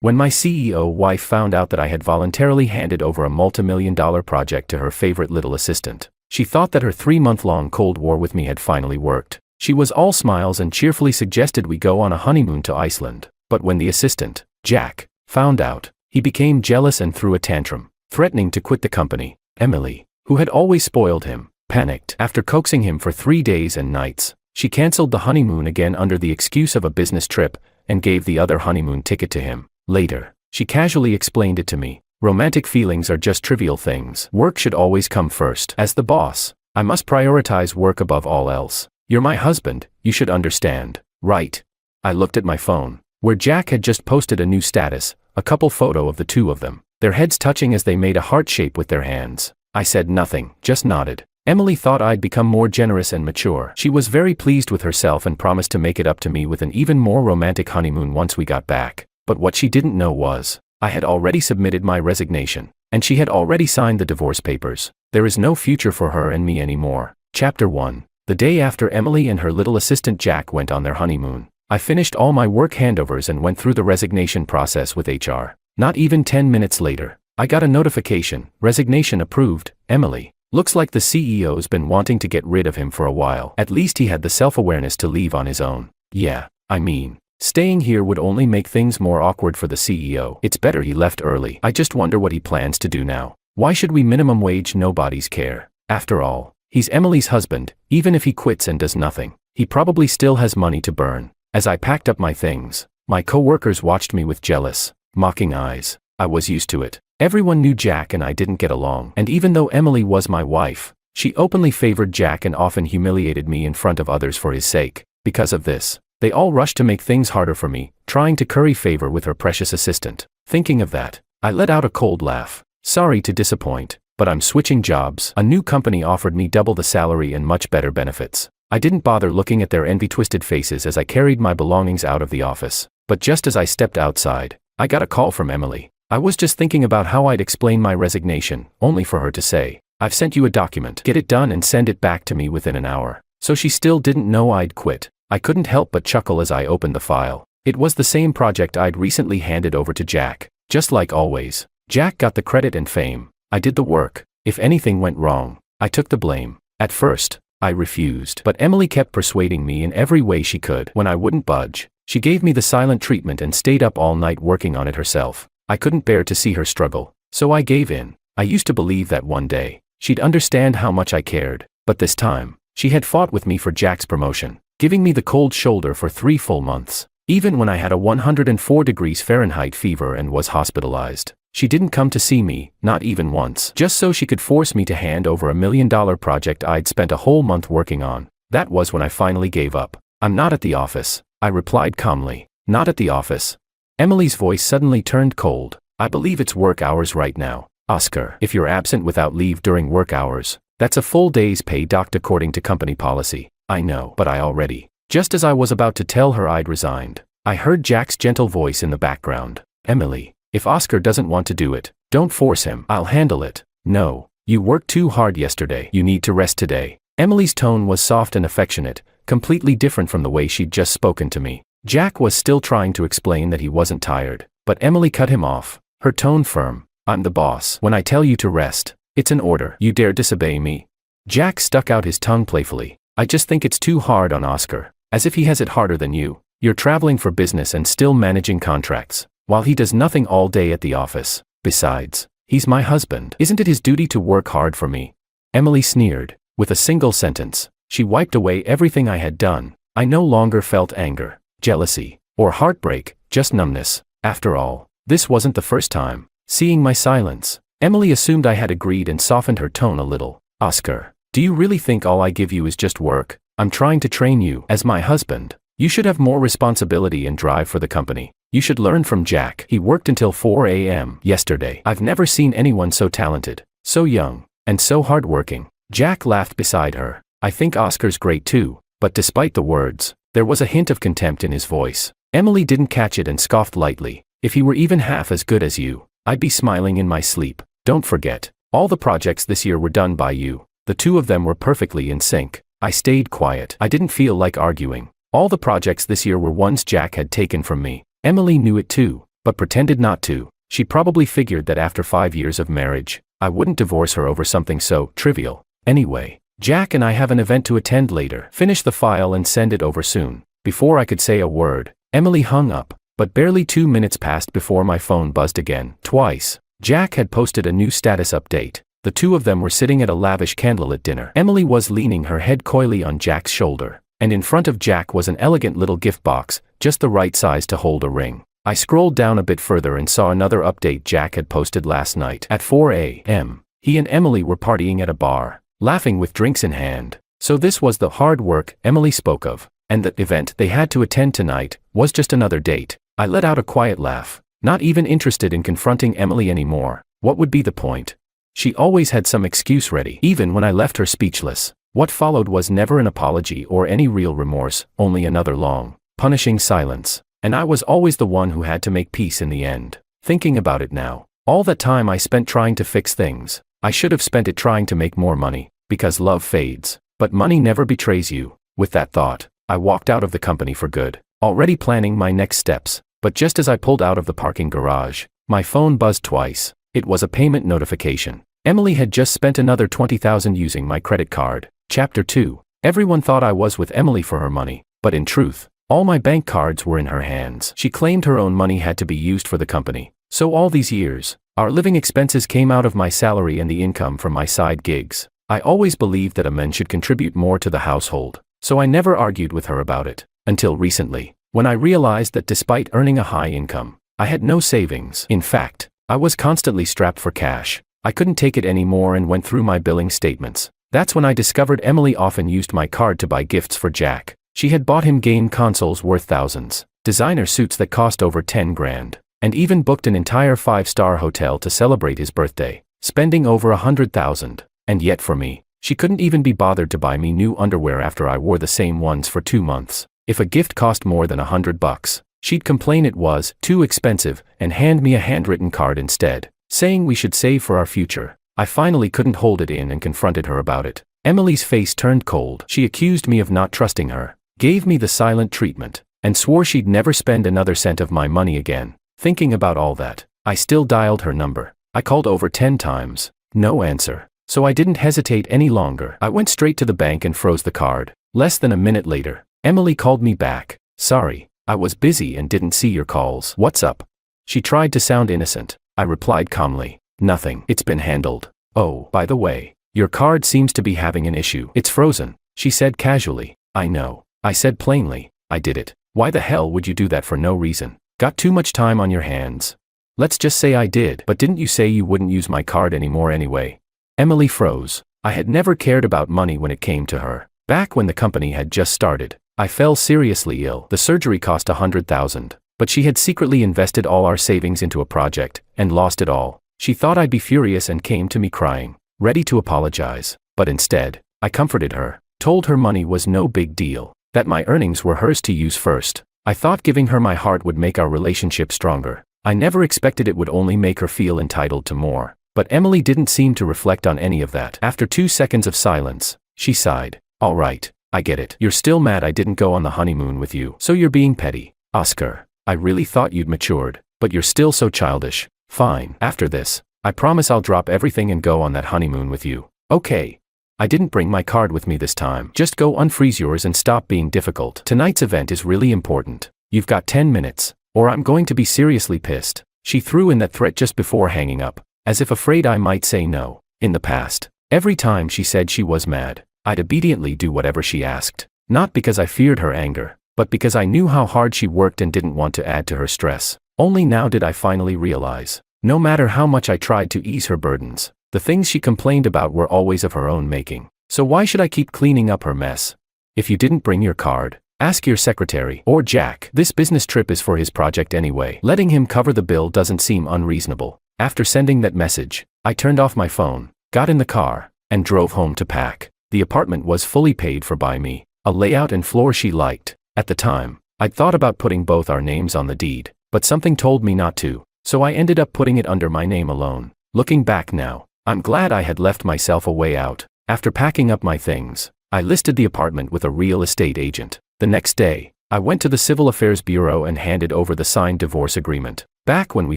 When my CEO wife found out that I had voluntarily handed over a multi-million-dollar project to her favorite little assistant, she thought that her 3-month-long Cold War with me had finally worked. She was all smiles and cheerfully suggested we go on a honeymoon to Iceland. But when the assistant, Jack, found out, he became jealous and threw a tantrum, threatening to quit the company. Emily, who had always spoiled him, panicked. After coaxing him for 3 days and nights, she canceled the honeymoon again under the excuse of a business trip and gave the other honeymoon ticket to him. Later, she casually explained it to me. Romantic feelings are just trivial things. Work should always come first. As the boss, I must prioritize work above all else. You're my husband, you should understand, right? I looked at my phone, where Jack had just posted a new status, a couple photo of the two of them, their heads touching as they made a heart shape with their hands. I said nothing, just nodded. Emily thought I'd become more generous and mature. She was very pleased with herself and promised to make it up to me with an even more romantic honeymoon once we got back. But what she didn't know was, I had already submitted my resignation, and she had already signed the divorce papers. There is no future for her and me anymore. Chapter 1. The day after Emily and her little assistant Jack went on their honeymoon, I finished all my work handovers and went through the resignation process with HR. Not even 10 minutes later, I got a notification, resignation approved, Emily. Looks like the CEO's been wanting to get rid of him for a while. At least he had the self-awareness to leave on his own. Yeah, I mean, staying here would only make things more awkward for the CEO. It's better he left early. I just wonder what he plans to do now. Why should we minimum wage nobody's care? After all, he's Emily's husband. Even if he quits and does nothing, he probably still has money to burn. As I packed up my things, my co-workers watched me with jealous, mocking eyes. I was used to it. Everyone knew Jack and I didn't get along. And even though Emily was my wife, she openly favored Jack and often humiliated me in front of others for his sake. Because of this, they all rushed to make things harder for me, trying to curry favor with her precious assistant. Thinking of that, I let out a cold laugh. Sorry to disappoint, but I'm switching jobs. A new company offered me double the salary and much better benefits. I didn't bother looking at their envy-twisted faces as I carried my belongings out of the office. But just as I stepped outside, I got a call from Emily. I was just thinking about how I'd explain my resignation, only for her to say, "I've sent you a document. Get it done and send it back to me within an hour." So she still didn't know I'd quit. I couldn't help but chuckle as I opened the file. It was the same project I'd recently handed over to Jack. Just like always, Jack got the credit and fame. I did the work. If anything went wrong, I took the blame. At first, I refused. But Emily kept persuading me in every way she could. When I wouldn't budge, she gave me the silent treatment and stayed up all night working on it herself. I couldn't bear to see her struggle, so I gave in. I used to believe that one day, she'd understand how much I cared. But this time, she had fought with me for Jack's promotion, giving me the cold shoulder for 3 full months. Even when I had a 104 degrees Fahrenheit fever and was hospitalized, she didn't come to see me, not even once, just so she could force me to hand over $1 million project I'd spent a whole month working on. That was when I finally gave up. "I'm not at the office," I replied calmly. "Not at the office." Emily's voice suddenly turned cold. "I believe it's work hours right now, Oscar. If you're absent without leave during work hours, that's a full day's pay docked according to company policy." "I know, but I already." Just as I was about to tell her I'd resigned, I heard Jack's gentle voice in the background. "Emily, if Oscar doesn't want to do it, don't force him. I'll handle it." "No, you worked too hard yesterday. You need to rest today." Emily's tone was soft and affectionate, completely different from the way she'd just spoken to me. Jack was still trying to explain that he wasn't tired, but Emily cut him off, her tone firm. "I'm the boss. When I tell you to rest, it's an order. You dare disobey me?" Jack stuck out his tongue playfully. "I just think it's too hard on Oscar, as if he has it harder than you. You're traveling for business and still managing contracts, while he does nothing all day at the office. Besides, he's my husband. Isn't it his duty to work hard for me?" Emily sneered. With a single sentence, she wiped away everything I had done. I no longer felt anger, jealousy, or heartbreak, just numbness. After all, this wasn't the first time. Seeing my silence, Emily assumed I had agreed and softened her tone a little. "Oscar, do you really think all I give you is just work? I'm trying to train you as my husband. You should have more responsibility and drive for the company. You should learn from Jack. He worked until 4 a.m. yesterday. I've never seen anyone so talented, so young, and so hardworking." Jack laughed beside her. "I think Oscar's great too." But despite the words, there was a hint of contempt in his voice. Emily didn't catch it and scoffed lightly. "If he were even half as good as you, I'd be smiling in my sleep. Don't forget, all the projects this year were done by you. The two of them were perfectly in sync." I stayed quiet. I didn't feel like arguing. All the projects this year were ones Jack had taken from me. Emily knew it too, but pretended not to. She probably figured that after 5 years of marriage, I wouldn't divorce her over something so trivial. Anyway, Jack and I have an event to attend later. Finish the file and send it over soon. Before I could say a word, Emily hung up, but barely 2 minutes passed before my phone buzzed again, twice. Jack had posted a new status update. The two of them were sitting at a lavish candlelit dinner. Emily was leaning her head coyly on Jack's shoulder, and in front of Jack was an elegant little gift box, just the right size to hold a ring. I scrolled down a bit further and saw another update Jack had posted last night. At 4 a.m., he and Emily were partying at a bar, laughing with drinks in hand. So this was the hard work Emily spoke of, and the event they had to attend tonight was just another date. I let out a quiet laugh, not even interested in confronting Emily anymore. What would be the point? She always had some excuse ready, even when I left her speechless. What followed was never an apology or any real remorse, only another long, punishing silence. And I was always the one who had to make peace in the end. Thinking about it now, all that time I spent trying to fix things, I should have spent it trying to make more money, because love fades, but money never betrays you. With that thought, I walked out of the company for good, already planning my next steps. But just as I pulled out of the parking garage, my phone buzzed twice. It was a payment notification. Emily had just spent another $20,000 using my credit card. Chapter 2. Everyone thought I was with Emily for her money, but in truth, all my bank cards were in her hands. She claimed her own money had to be used for the company. So all these years, our living expenses came out of my salary and the income from my side gigs. I always believed that a man should contribute more to the household, so I never argued with her about it, until recently, when I realized that despite earning a high income, I had no savings. In fact, I was constantly strapped for cash. I couldn't take it anymore and went through my billing statements. That's when I discovered Emily often used my card to buy gifts for Jack. She had bought him game consoles worth thousands, designer suits that cost over 10 grand, and even booked an entire 5-star hotel to celebrate his birthday, spending over 100,000. And yet for me, she couldn't even be bothered to buy me new underwear after I wore the same ones for 2 months. If a gift cost more than $100, she'd complain it was too expensive and hand me a handwritten card instead, saying we should save for our future. I finally couldn't hold it in and confronted her about it. Emily's face turned cold. She accused me of not trusting her, gave me the silent treatment, and swore she'd never spend another cent of my money again. Thinking about all that, I still dialed her number. I called over 10 times. No answer. So I didn't hesitate any longer. I went straight to the bank and froze the card. Less than a minute later, Emily called me back. Sorry, I was busy and didn't see your calls. What's up? She tried to sound innocent. I replied calmly. Nothing. It's been handled. Oh, by the way, your card seems to be having an issue. It's frozen, she said casually. I know. I said plainly. I did it. Why the hell would you do that for no reason? Got too much time on your hands. Let's just say I did. But didn't you say you wouldn't use my card anymore anyway? Emily froze. I had never cared about money when it came to her. Back when the company had just started, I fell seriously ill. The surgery cost $100,000, but she had secretly invested all our savings into a project and lost it all. She thought I'd be furious and came to me crying, ready to apologize. But instead, I comforted her, told her money was no big deal, that my earnings were hers to use first. I thought giving her my heart would make our relationship stronger. I never expected it would only make her feel entitled to more. But Emily didn't seem to reflect on any of that. After 2 seconds of silence, she sighed. All right, I get it. You're still mad I didn't go on the honeymoon with you. So you're being petty. Oscar, I really thought you'd matured, but you're still so childish. Fine. After this, I promise I'll drop everything and go on that honeymoon with you. Okay. I didn't bring my card with me this time. Just go unfreeze yours and stop being difficult. Tonight's event is really important. You've got 10 minutes, or I'm going to be seriously pissed. She threw in that threat just before hanging up, as if afraid I might say no. In the past, every time she said she was mad, I'd obediently do whatever she asked. Not because I feared her anger, but because I knew how hard she worked and didn't want to add to her stress. Only now did I finally realize, no matter how much I tried to ease her burdens, the things she complained about were always of her own making. So why should I keep cleaning up her mess? If you didn't bring your card, ask your secretary or Jack. This business trip is for his project anyway. Letting him cover the bill doesn't seem unreasonable. After sending that message, I turned off my phone, got in the car, and drove home to pack. The apartment was fully paid for by me, a layout and floor she liked. At the time, I'd thought about putting both our names on the deed, but something told me not to, so I ended up putting it under my name alone. Looking back now, I'm glad I had left myself a way out. After packing up my things, I listed the apartment with a real estate agent. The next day, I went to the Civil Affairs Bureau and handed over the signed divorce agreement. Back when we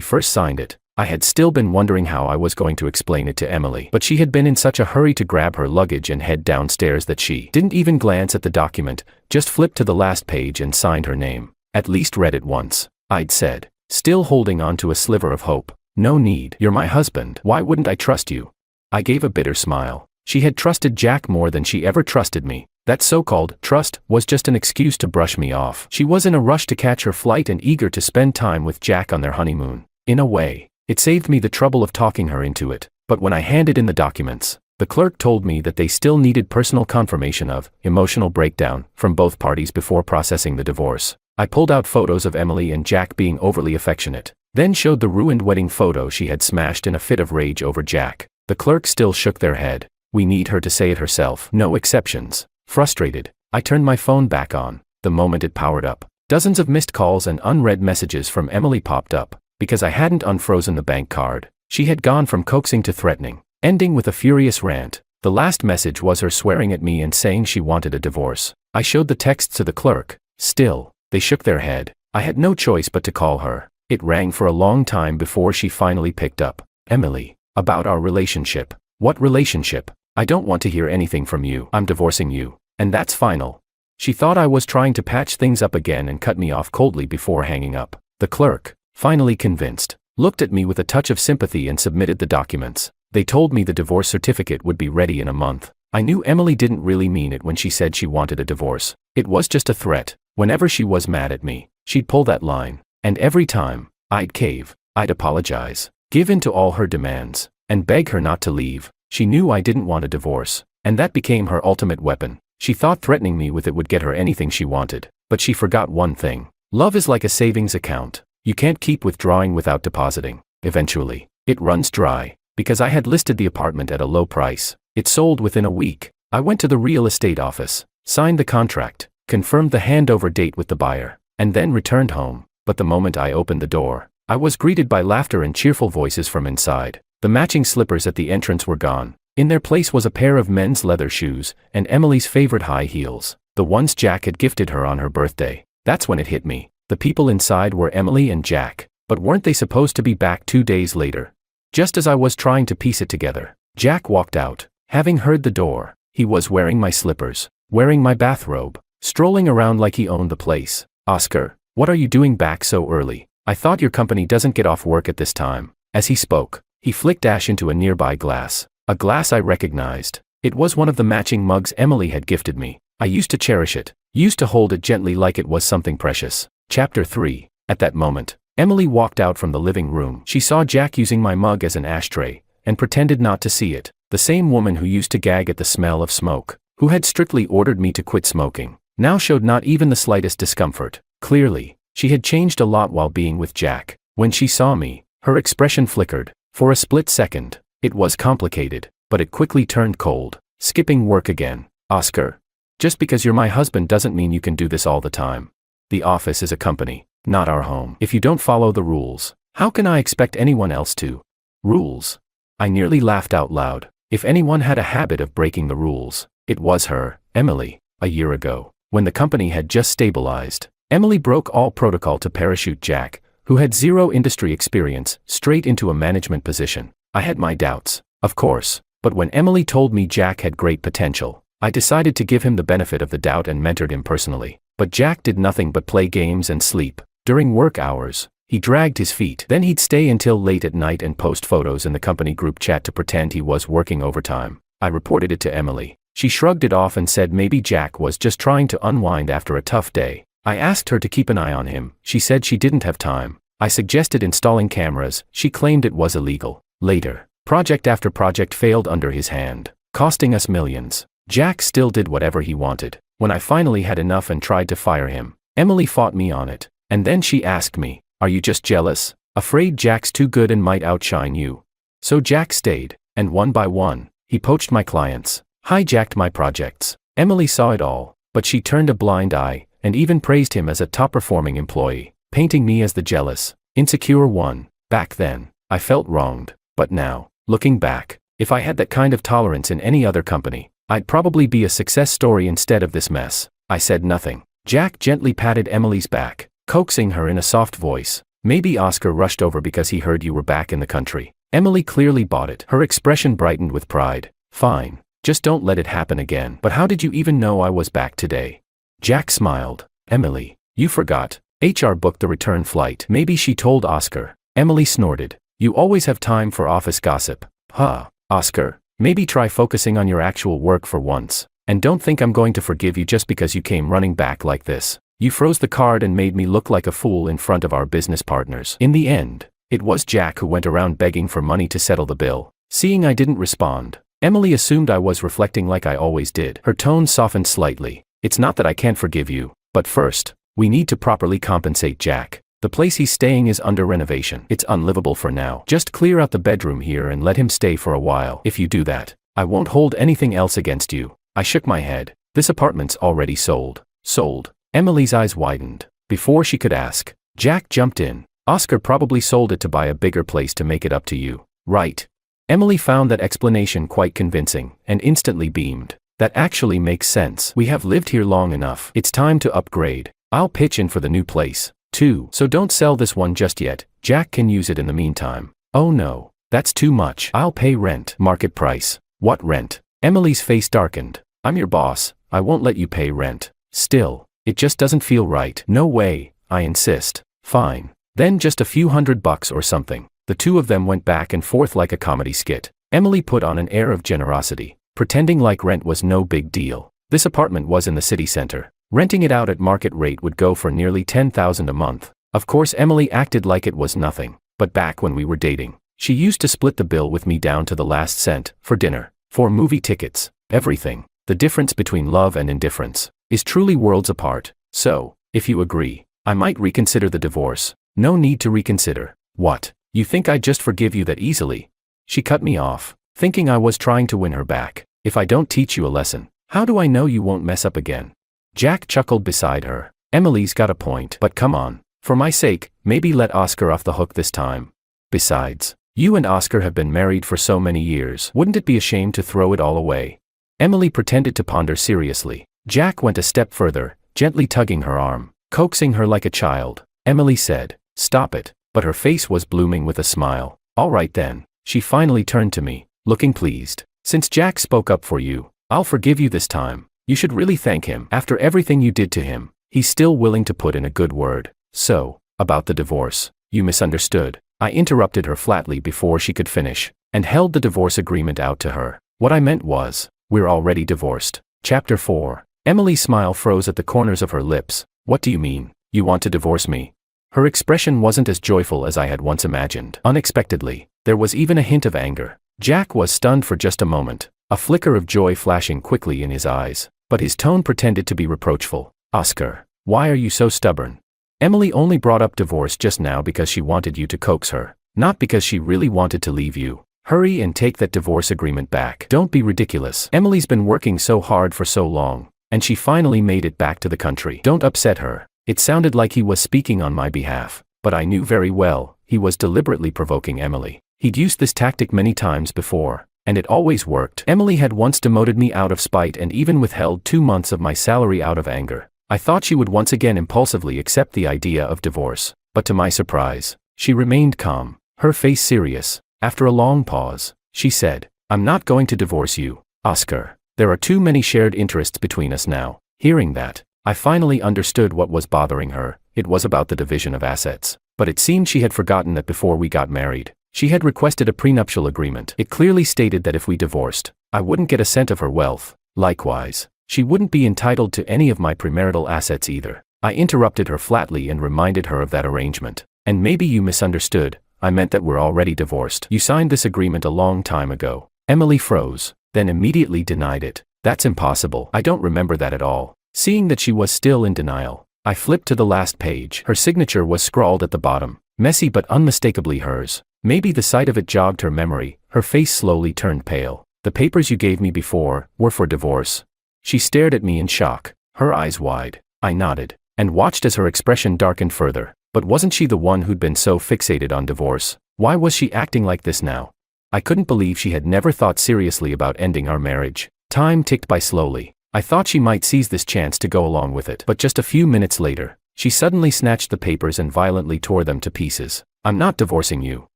first signed it, I had still been wondering how I was going to explain it to Emily, but she had been in such a hurry to grab her luggage and head downstairs that she didn't even glance at the document, just flipped to the last page and signed her name. At least read it once, I'd said, still holding on to a sliver of hope. No need. You're my husband. Why wouldn't I trust you? I gave a bitter smile. She had trusted Jack more than she ever trusted me. That so-called trust was just an excuse to brush me off. She was in a rush to catch her flight and eager to spend time with Jack on their honeymoon. In a way, it saved me the trouble of talking her into it. But when I handed in the documents, the clerk told me that they still needed personal confirmation of emotional breakdown from both parties before processing the divorce. I pulled out photos of Emily and Jack being overly affectionate, then showed the ruined wedding photo she had smashed in a fit of rage over Jack. The clerk still shook their head. We need her to say it herself. No exceptions. Frustrated, I turned my phone back on. The moment it powered up, dozens of missed calls and unread messages from Emily popped up. Because I hadn't unfrozen the bank card, she had gone from coaxing to threatening, ending with a furious rant. The last message was her swearing at me and saying she wanted a divorce. I showed the texts to the clerk. Still, they shook their head. I had no choice but to call her. It rang for a long time before she finally picked up. Emily, about our relationship. What relationship? I don't want to hear anything from you. I'm divorcing you. And that's final. She thought I was trying to patch things up again and cut me off coldly before hanging up. The clerk, finally convinced, looked at me with a touch of sympathy and submitted the documents. They told me the divorce certificate would be ready in a month. I knew Emily didn't really mean it when she said she wanted a divorce. It was just a threat. Whenever she was mad at me, she'd pull that line. And every time, I'd cave. I'd apologize, give in to all her demands, and beg her not to leave. She knew I didn't want a divorce, and that became her ultimate weapon. She thought threatening me with it would get her anything she wanted, but she forgot one thing. Love is like a savings account. You can't keep withdrawing without depositing. Eventually, it runs dry. Because I had listed the apartment at a low price, it sold within a week. I went to the real estate office, signed the contract, confirmed the handover date with the buyer, and then returned home. But the moment I opened the door, I was greeted by laughter and cheerful voices from inside. The matching slippers at the entrance were gone. In their place was a pair of men's leather shoes and Emily's favorite high heels, the ones Jack had gifted her on her birthday. That's when it hit me. The people inside were Emily and Jack, but weren't they supposed to be back 2 days later? Just as I was trying to piece it together, Jack walked out. Having heard the door, he was wearing my slippers, wearing my bathrobe, strolling around like he owned the place. Oscar, what are you doing back so early? I thought your company doesn't get off work at this time. As he spoke, he flicked ash into a nearby glass. A glass I recognized. It was one of the matching mugs Emily had gifted me. I used to cherish it, used to hold it gently like it was something precious. Chapter 3. At that moment, Emily walked out from the living room. She saw Jack using my mug as an ashtray, and pretended not to see it. The same woman who used to gag at the smell of smoke, who had strictly ordered me to quit smoking, now showed not even the slightest discomfort. Clearly, she had changed a lot while being with Jack. When she saw me, her expression flickered. For a split second, it was complicated, but it quickly turned cold. Skipping work again. Oscar, just because you're my husband doesn't mean you can do this all the time. The office is a company, not our home. If you don't follow the rules, how can I expect anyone else to? Rules? I nearly laughed out loud. If anyone had a habit of breaking the rules, it was her, Emily. A year ago, when the company had just stabilized, Emily broke all protocol to parachute Jack, who had zero industry experience, straight into a management position. I had my doubts, of course, but when Emily told me Jack had great potential, I decided to give him the benefit of the doubt and mentored him personally. But Jack did nothing but play games and sleep. During work hours, he dragged his feet. Then he'd stay until late at night and post photos in the company group chat to pretend he was working overtime. I reported it to Emily. She shrugged it off and said maybe Jack was just trying to unwind after a tough day. I asked her to keep an eye on him. She said she didn't have time. I suggested installing cameras. She claimed it was illegal. Later, project after project failed under his hand, costing us millions. Jack still did whatever he wanted. When I finally had enough and tried to fire him, Emily fought me on it. And then she asked me, "Are you just jealous? Afraid Jack's too good and might outshine you?" So Jack stayed, and one by one, he poached my clients, hijacked my projects. Emily saw it all, but she turned a blind eye, and even praised him as a top-performing employee, painting me as the jealous, insecure one. Back then, I felt wronged. But now, looking back, if I had that kind of tolerance in any other company, I'd probably be a success story instead of this mess. I said nothing. Jack gently patted Emily's back, coaxing her in a soft voice. Maybe Oscar rushed over because he heard you were back in the country. Emily clearly bought it. Her expression brightened with pride. Fine. Just don't let it happen again. But how did you even know I was back today? Jack smiled. Emily, you forgot. HR booked the return flight. Maybe she told Oscar. Emily snorted. You always have time for office gossip. Huh. Oscar, maybe try focusing on your actual work for once. And don't think I'm going to forgive you just because you came running back like this. You froze the card and made me look like a fool in front of our business partners. In the end, it was Jack who went around begging for money to settle the bill. Seeing I didn't respond, Emily assumed I was reflecting like I always did. Her tone softened slightly. It's not that I can't forgive you, but first, we need to properly compensate Jack. The place he's staying is under renovation. It's unlivable for now. Just clear out the bedroom here and let him stay for a while. If you do that, I won't hold anything else against you. I shook my head. This apartment's already sold. Sold. Emily's eyes widened. Before she could ask, Jack jumped in. Oscar probably sold it to buy a bigger place to make it up to you. Right. Emily found that explanation quite convincing, and instantly beamed. That actually makes sense. We have lived here long enough. It's time to upgrade. I'll pitch in for the new place, too. So don't sell this one just yet. Jack can use it in the meantime. Oh no. That's too much. I'll pay rent. Market price. What rent? Emily's face darkened. I'm your boss. I won't let you pay rent. Still. It just doesn't feel right. No way, I insist. Fine. Then just a few $100 or something. The two of them went back and forth like a comedy skit. Emily put on an air of generosity, pretending like rent was no big deal. This apartment was in the city center. Renting it out at market rate would go for nearly $10,000 a month. Of course Emily acted like it was nothing, but back when we were dating, she used to split the bill with me down to the last cent, for dinner, for movie tickets, everything. The difference between love and indifference is truly worlds apart. So, if you agree, I might reconsider the divorce. No need to reconsider. What? You think I'd just forgive you that easily? She cut me off, thinking I was trying to win her back. If I don't teach you a lesson, how do I know you won't mess up again? Jack chuckled beside her. Emily's got a point, but come on. For my sake, maybe let Oscar off the hook this time. Besides, you and Oscar have been married for so many years. Wouldn't it be a shame to throw it all away? Emily pretended to ponder seriously. Jack went a step further, gently tugging her arm, coaxing her like a child. Emily said, "Stop it," but her face was blooming with a smile. All right then. She finally turned to me, looking pleased. Since Jack spoke up for you, I'll forgive you this time. You should really thank him. After everything you did to him, he's still willing to put in a good word. So, about the divorce, you misunderstood. I interrupted her flatly before she could finish, and held the divorce agreement out to her. What I meant was, we're already divorced. Chapter 4. Emily's smile froze at the corners of her lips. What do you mean? You want to divorce me? Her expression wasn't as joyful as I had once imagined. Unexpectedly, there was even a hint of anger. Jack was stunned for just a moment, a flicker of joy flashing quickly in his eyes, but his tone pretended to be reproachful. Oscar, why are you so stubborn? Emily only brought up divorce just now because she wanted you to coax her, not because she really wanted to leave you. Hurry and take that divorce agreement back. Don't be ridiculous. Emily's been working so hard for so long, and she finally made it back to the country. Don't upset her. It sounded like he was speaking on my behalf, but I knew very well, he was deliberately provoking Emily. He'd used this tactic many times before, and it always worked. Emily had once demoted me out of spite and even withheld 2 months of my salary out of anger. I thought she would once again impulsively accept the idea of divorce, but to my surprise, she remained calm, her face serious. After a long pause, she said, I'm not going to divorce you, Oscar. There are too many shared interests between us now. Hearing that, I finally understood what was bothering her. It was about the division of assets. But it seemed she had forgotten that before we got married, she had requested a prenuptial agreement. It clearly stated that if we divorced, I wouldn't get a cent of her wealth. Likewise, she wouldn't be entitled to any of my premarital assets either. I interrupted her flatly and reminded her of that arrangement. And maybe you misunderstood. I meant that we're already divorced. You signed this agreement a long time ago. Emily froze, then immediately denied it. That's impossible. I don't remember that at all. Seeing that she was still in denial, I flipped to the last page. Her signature was scrawled at the bottom, messy but unmistakably hers. Maybe the sight of it jogged her memory. Her face slowly turned pale. The papers you gave me before were for divorce. She stared at me in shock, her eyes wide. I nodded, and watched as her expression darkened further. But wasn't she the one who'd been so fixated on divorce? Why was she acting like this now? I couldn't believe she had never thought seriously about ending our marriage. Time ticked by slowly. I thought she might seize this chance to go along with it, but just a few minutes later, she suddenly snatched the papers and violently tore them to pieces. I'm not divorcing you.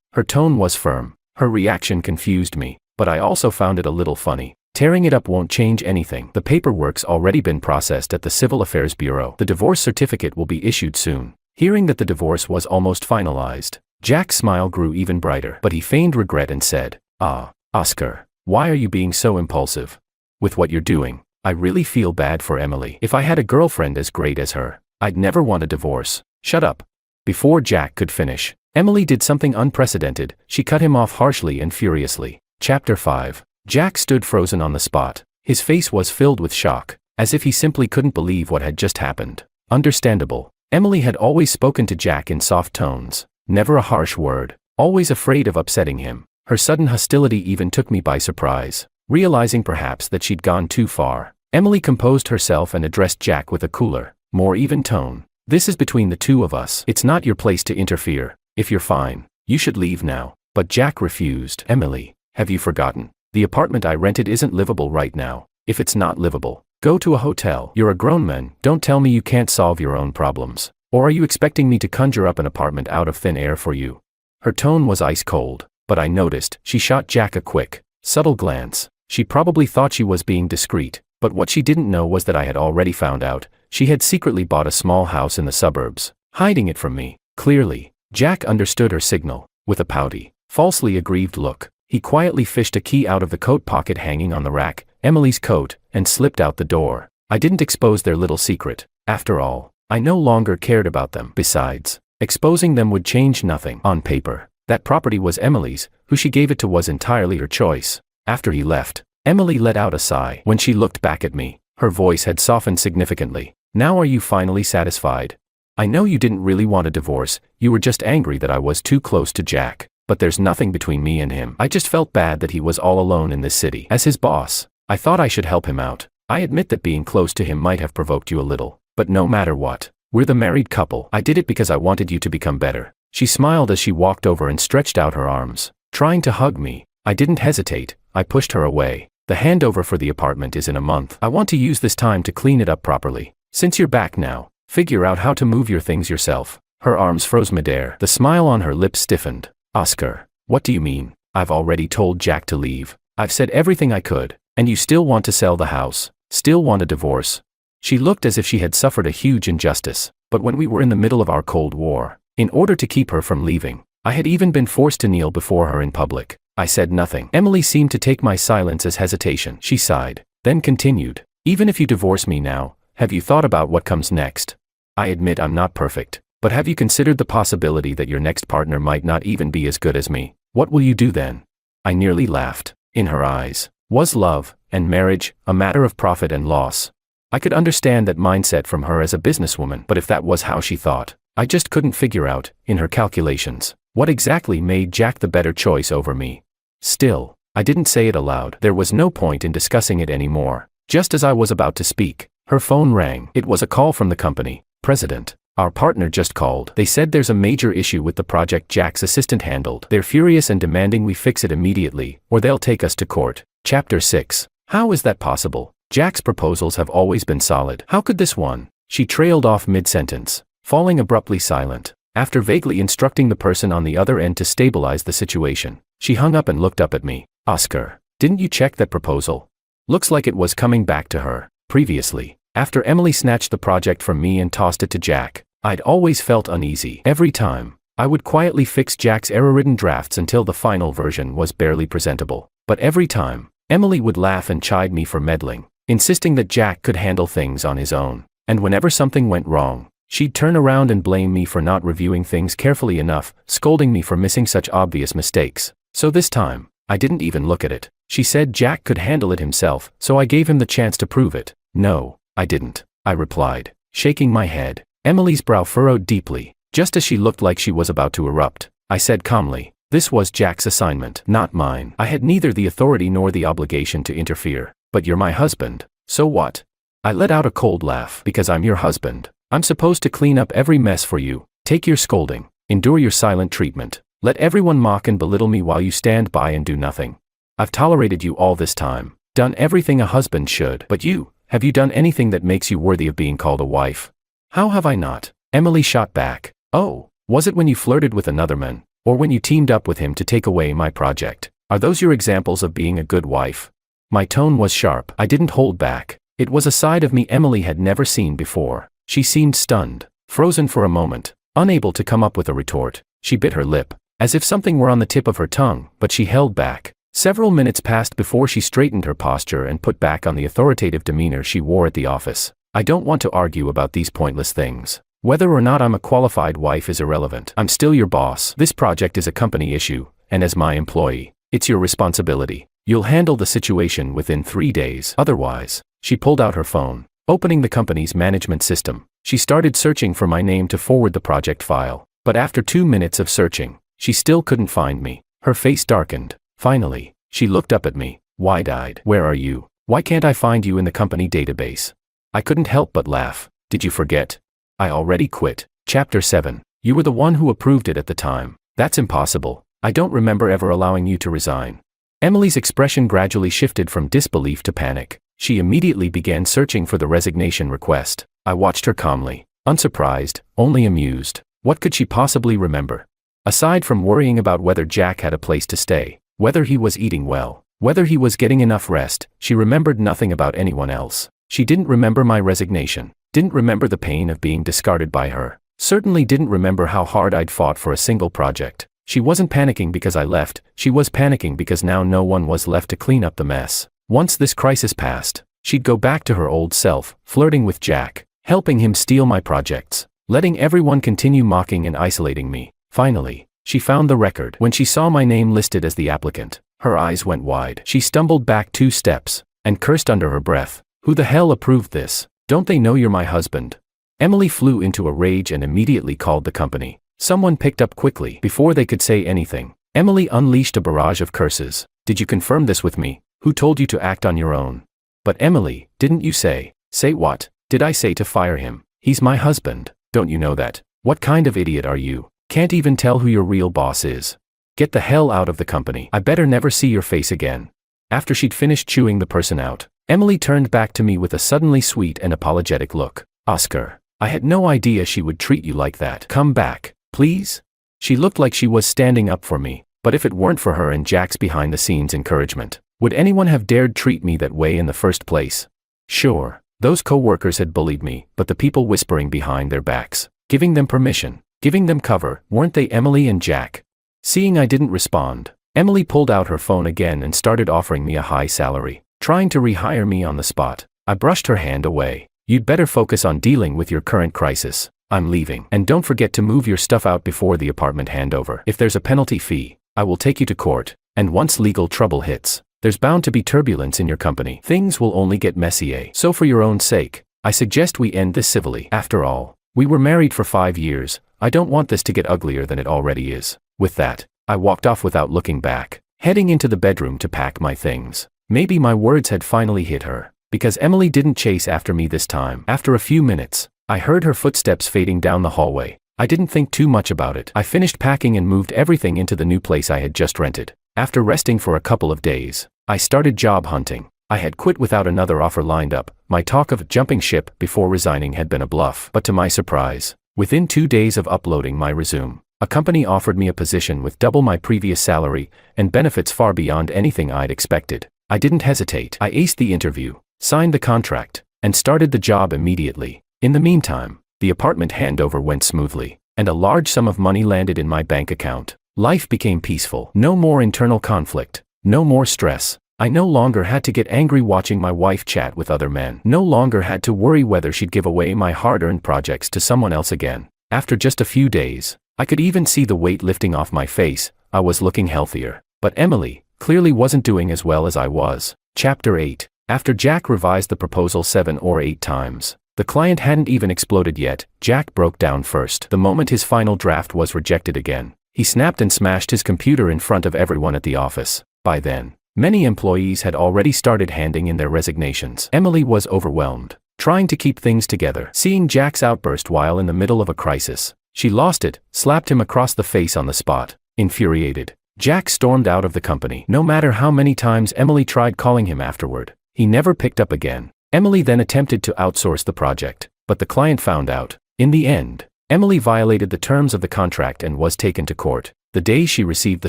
Her tone was firm. Her reaction confused me, but I also found it a little funny. Tearing it up won't change anything. The paperwork's already been processed at the Civil Affairs Bureau. The divorce certificate will be issued soon. Hearing that the divorce was almost finalized, Jack's smile grew even brighter, but he feigned regret and said, Oscar, why are you being so impulsive with what you're doing? I really feel bad for Emily. If I had a girlfriend as great as her, I'd never want a divorce. Shut up. Before Jack could finish, Emily did something unprecedented. She cut him off harshly and furiously. Chapter 5. Jack stood frozen on the spot. His face was filled with shock, as if he simply couldn't believe what had just happened. Understandable. Emily had always spoken to Jack in soft tones, never a harsh word, always afraid of upsetting him. Her sudden hostility even took me by surprise. Realizing perhaps that she'd gone too far, Emily composed herself and addressed Jack with a cooler, more even tone. This is between the two of us. It's not your place to interfere. If you're fine, you should leave now. But Jack refused. Emily, have you forgotten? The apartment I rented isn't livable right now. If it's not livable, go to a hotel. You're a grown man. Don't tell me you can't solve your own problems. Or are you expecting me to conjure up an apartment out of thin air for you? Her tone was ice cold, but I noticed she shot Jack a quick, subtle glance. She probably thought she was being discreet, but what she didn't know was that I had already found out. She had secretly bought a small house in the suburbs, hiding it from me. Clearly, Jack understood her signal. With a pouty, falsely aggrieved look, he quietly fished a key out of the coat pocket hanging on the rack, Emily's coat, and slipped out the door. I didn't expose their little secret. After all, I no longer cared about them. Besides, exposing them would change nothing. On paper, that property was Emily's. Who she gave it to was entirely her choice. After he left, Emily let out a sigh. When she looked back at me, her voice had softened significantly. Now are you finally satisfied? I know you didn't really want a divorce. You were just angry that I was too close to Jack. But there's nothing between me and him. I just felt bad that he was all alone in this city. As his boss, I thought I should help him out. I admit that being close to him might have provoked you a little. But no matter what, we're the married couple. I did it because I wanted you to become better. She smiled as she walked over and stretched out her arms, trying to hug me. I didn't hesitate. I pushed her away. The handover for the apartment is in a month. I want to use this time to clean it up properly. Since you're back now, figure out how to move your things yourself. Her arms froze midair. The smile on her lips stiffened. Oscar, what do you mean? I've already told Jack to leave. I've said everything I could, and you still want to sell the house, still want a divorce. She looked as if she had suffered a huge injustice, but when we were in the middle of our Cold War, in order to keep her from leaving, I had even been forced to kneel before her in public. I said nothing. Emily seemed to take my silence as hesitation. She sighed, then continued, even if you divorce me now, have you thought about what comes next? I admit I'm not perfect, but have you considered the possibility that your next partner might not even be as good as me? What will you do then? I nearly laughed. In her eyes, was love and marriage a matter of profit and loss? I could understand that mindset from her as a businesswoman, but if that was how she thought, I just couldn't figure out, in her calculations, what exactly made Jack the better choice over me. Still, I didn't say it aloud. There was no point in discussing it anymore. Just as I was about to speak, her phone rang. It was a call from the company. President, our partner just called. They said there's a major issue with the project Jack's assistant handled. They're furious and demanding we fix it immediately, or they'll take us to court. Chapter 6. How is that possible? Jack's proposals have always been solid. How could this one? She trailed off mid-sentence, falling abruptly silent. After vaguely instructing the person on the other end to stabilize the situation, she hung up and looked up at me. Oscar, didn't you check that proposal? Looks like it was coming back to her. Previously, after Emily snatched the project from me and tossed it to Jack, I'd always felt uneasy. Every time, I would quietly fix Jack's error-ridden drafts until the final version was barely presentable. But every time, Emily would laugh and chide me for meddling, insisting that Jack could handle things on his own. And whenever something went wrong, she'd turn around and blame me for not reviewing things carefully enough, scolding me for missing such obvious mistakes. So this time, I didn't even look at it. She said Jack could handle it himself, so I gave him the chance to prove it. No, I didn't, I replied, shaking my head. Emily's brow furrowed deeply. Just as she looked like she was about to erupt, I said calmly, this was Jack's assignment, not mine. I had neither the authority nor the obligation to interfere. But you're my husband, so what? I let out a cold laugh. Because I'm your husband, I'm supposed to clean up every mess for you, take your scolding, endure your silent treatment, let everyone mock and belittle me while you stand by and do nothing. I've tolerated you all this time, done everything a husband should. But you, have you done anything that makes you worthy of being called a wife? How have I not? Emily shot back. Oh, was it when you flirted with another man, or when you teamed up with him to take away my project? Are those your examples of being a good wife? My tone was sharp. I didn't hold back. It was a side of me Emily had never seen before. She seemed stunned, frozen for a moment, unable to come up with a retort. She bit her lip, as if something were on the tip of her tongue, but she held back. Several minutes passed before she straightened her posture and put back on the authoritative demeanor she wore at the office. I don't want to argue about these pointless things. Whether or not I'm a qualified wife is irrelevant. I'm still your boss. This project is a company issue, and as my employee, it's your responsibility. You'll handle the situation within 3 days. Otherwise, she pulled out her phone, opening the company's management system. She started searching for my name to forward the project file, but after 2 minutes of searching, she still couldn't find me. Her face darkened. Finally, she looked up at me, wide-eyed. Where are you? Why can't I find you in the company database? I couldn't help but laugh. Did you forget? I already quit. Chapter 7. You were the one who approved it at the time. That's impossible. I don't remember ever allowing you to resign. Emily's expression gradually shifted from disbelief to panic. She immediately began searching for the resignation request. I watched her calmly, unsurprised, only amused. What could she possibly remember? Aside from worrying about whether Jack had a place to stay, whether he was eating well, whether he was getting enough rest, she remembered nothing about anyone else. She didn't remember my resignation, didn't remember the pain of being discarded by her, certainly didn't remember how hard I'd fought for a single project. She wasn't panicking because I left, she was panicking because now no one was left to clean up the mess. Once this crisis passed, she'd go back to her old self, flirting with Jack, helping him steal my projects, letting everyone continue mocking and isolating me. Finally, she found the record. When she saw my name listed as the applicant, her eyes went wide. She stumbled back 2 steps, and cursed under her breath. Who the hell approved this? Don't they know you're my husband? Emily flew into a rage and immediately called the company. Someone picked up quickly. Before they could say anything, Emily unleashed a barrage of curses. Did you confirm this with me? Who told you to act on your own? But Emily, didn't you say? Say what? Did I say to fire him? He's my husband. Don't you know that? What kind of idiot are you? Can't even tell who your real boss is. Get the hell out of the company. I better never see your face again. After she'd finished chewing the person out, Emily turned back to me with a suddenly sweet and apologetic look. Oscar, I had no idea she would treat you like that. Come back, please? She looked like she was standing up for me, but if it weren't for her and Jack's behind-the-scenes encouragement, would anyone have dared treat me that way in the first place? Sure, those co-workers had bullied me, but the people whispering behind their backs, giving them permission, giving them cover, weren't they Emily and Jack? Seeing I didn't respond, Emily pulled out her phone again and started offering me a high salary, trying to rehire me on the spot. I brushed her hand away. You'd better focus on dealing with your current crisis. I'm leaving. And don't forget to move your stuff out before the apartment handover. If there's a penalty fee, I will take you to court. And once legal trouble hits, there's bound to be turbulence in your company. Things will only get messier. So for your own sake, I suggest we end this civilly. After all, we were married for 5 years. I don't want this to get uglier than it already is. With that, I walked off without looking back, heading into the bedroom to pack my things. Maybe my words had finally hit her, because Emily didn't chase after me this time. After a few minutes, I heard her footsteps fading down the hallway. I didn't think too much about it. I finished packing and moved everything into the new place I had just rented. After resting for a couple of days, I started job hunting. I had quit without another offer lined up. My talk of jumping ship before resigning had been a bluff. But to my surprise, within 2 days of uploading my resume, a company offered me a position with double my previous salary and benefits far beyond anything I'd expected. I didn't hesitate. I aced the interview, signed the contract, and started the job immediately. In the meantime, the apartment handover went smoothly, and a large sum of money landed in my bank account. Life became peaceful. No more internal conflict, no more stress. I no longer had to get angry watching my wife chat with other men. No longer had to worry whether she'd give away my hard-earned projects to someone else again. After just a few days, I could even see the weight lifting off my face. I was looking healthier. But Emily clearly wasn't doing as well as I was. Chapter 8. After Jack revised the proposal 7 or 8 times, the client hadn't even exploded yet. Jack broke down first. The moment his final draft was rejected again, he snapped and smashed his computer in front of everyone at the office. By then, many employees had already started handing in their resignations. Emily was overwhelmed, trying to keep things together. Seeing Jack's outburst while in the middle of a crisis, she lost it, slapped him across the face on the spot. Infuriated, Jack stormed out of the company. No matter how many times Emily tried calling him afterward, he never picked up again. Emily then attempted to outsource the project, but the client found out. In the end, Emily violated the terms of the contract and was taken to court. The day she received the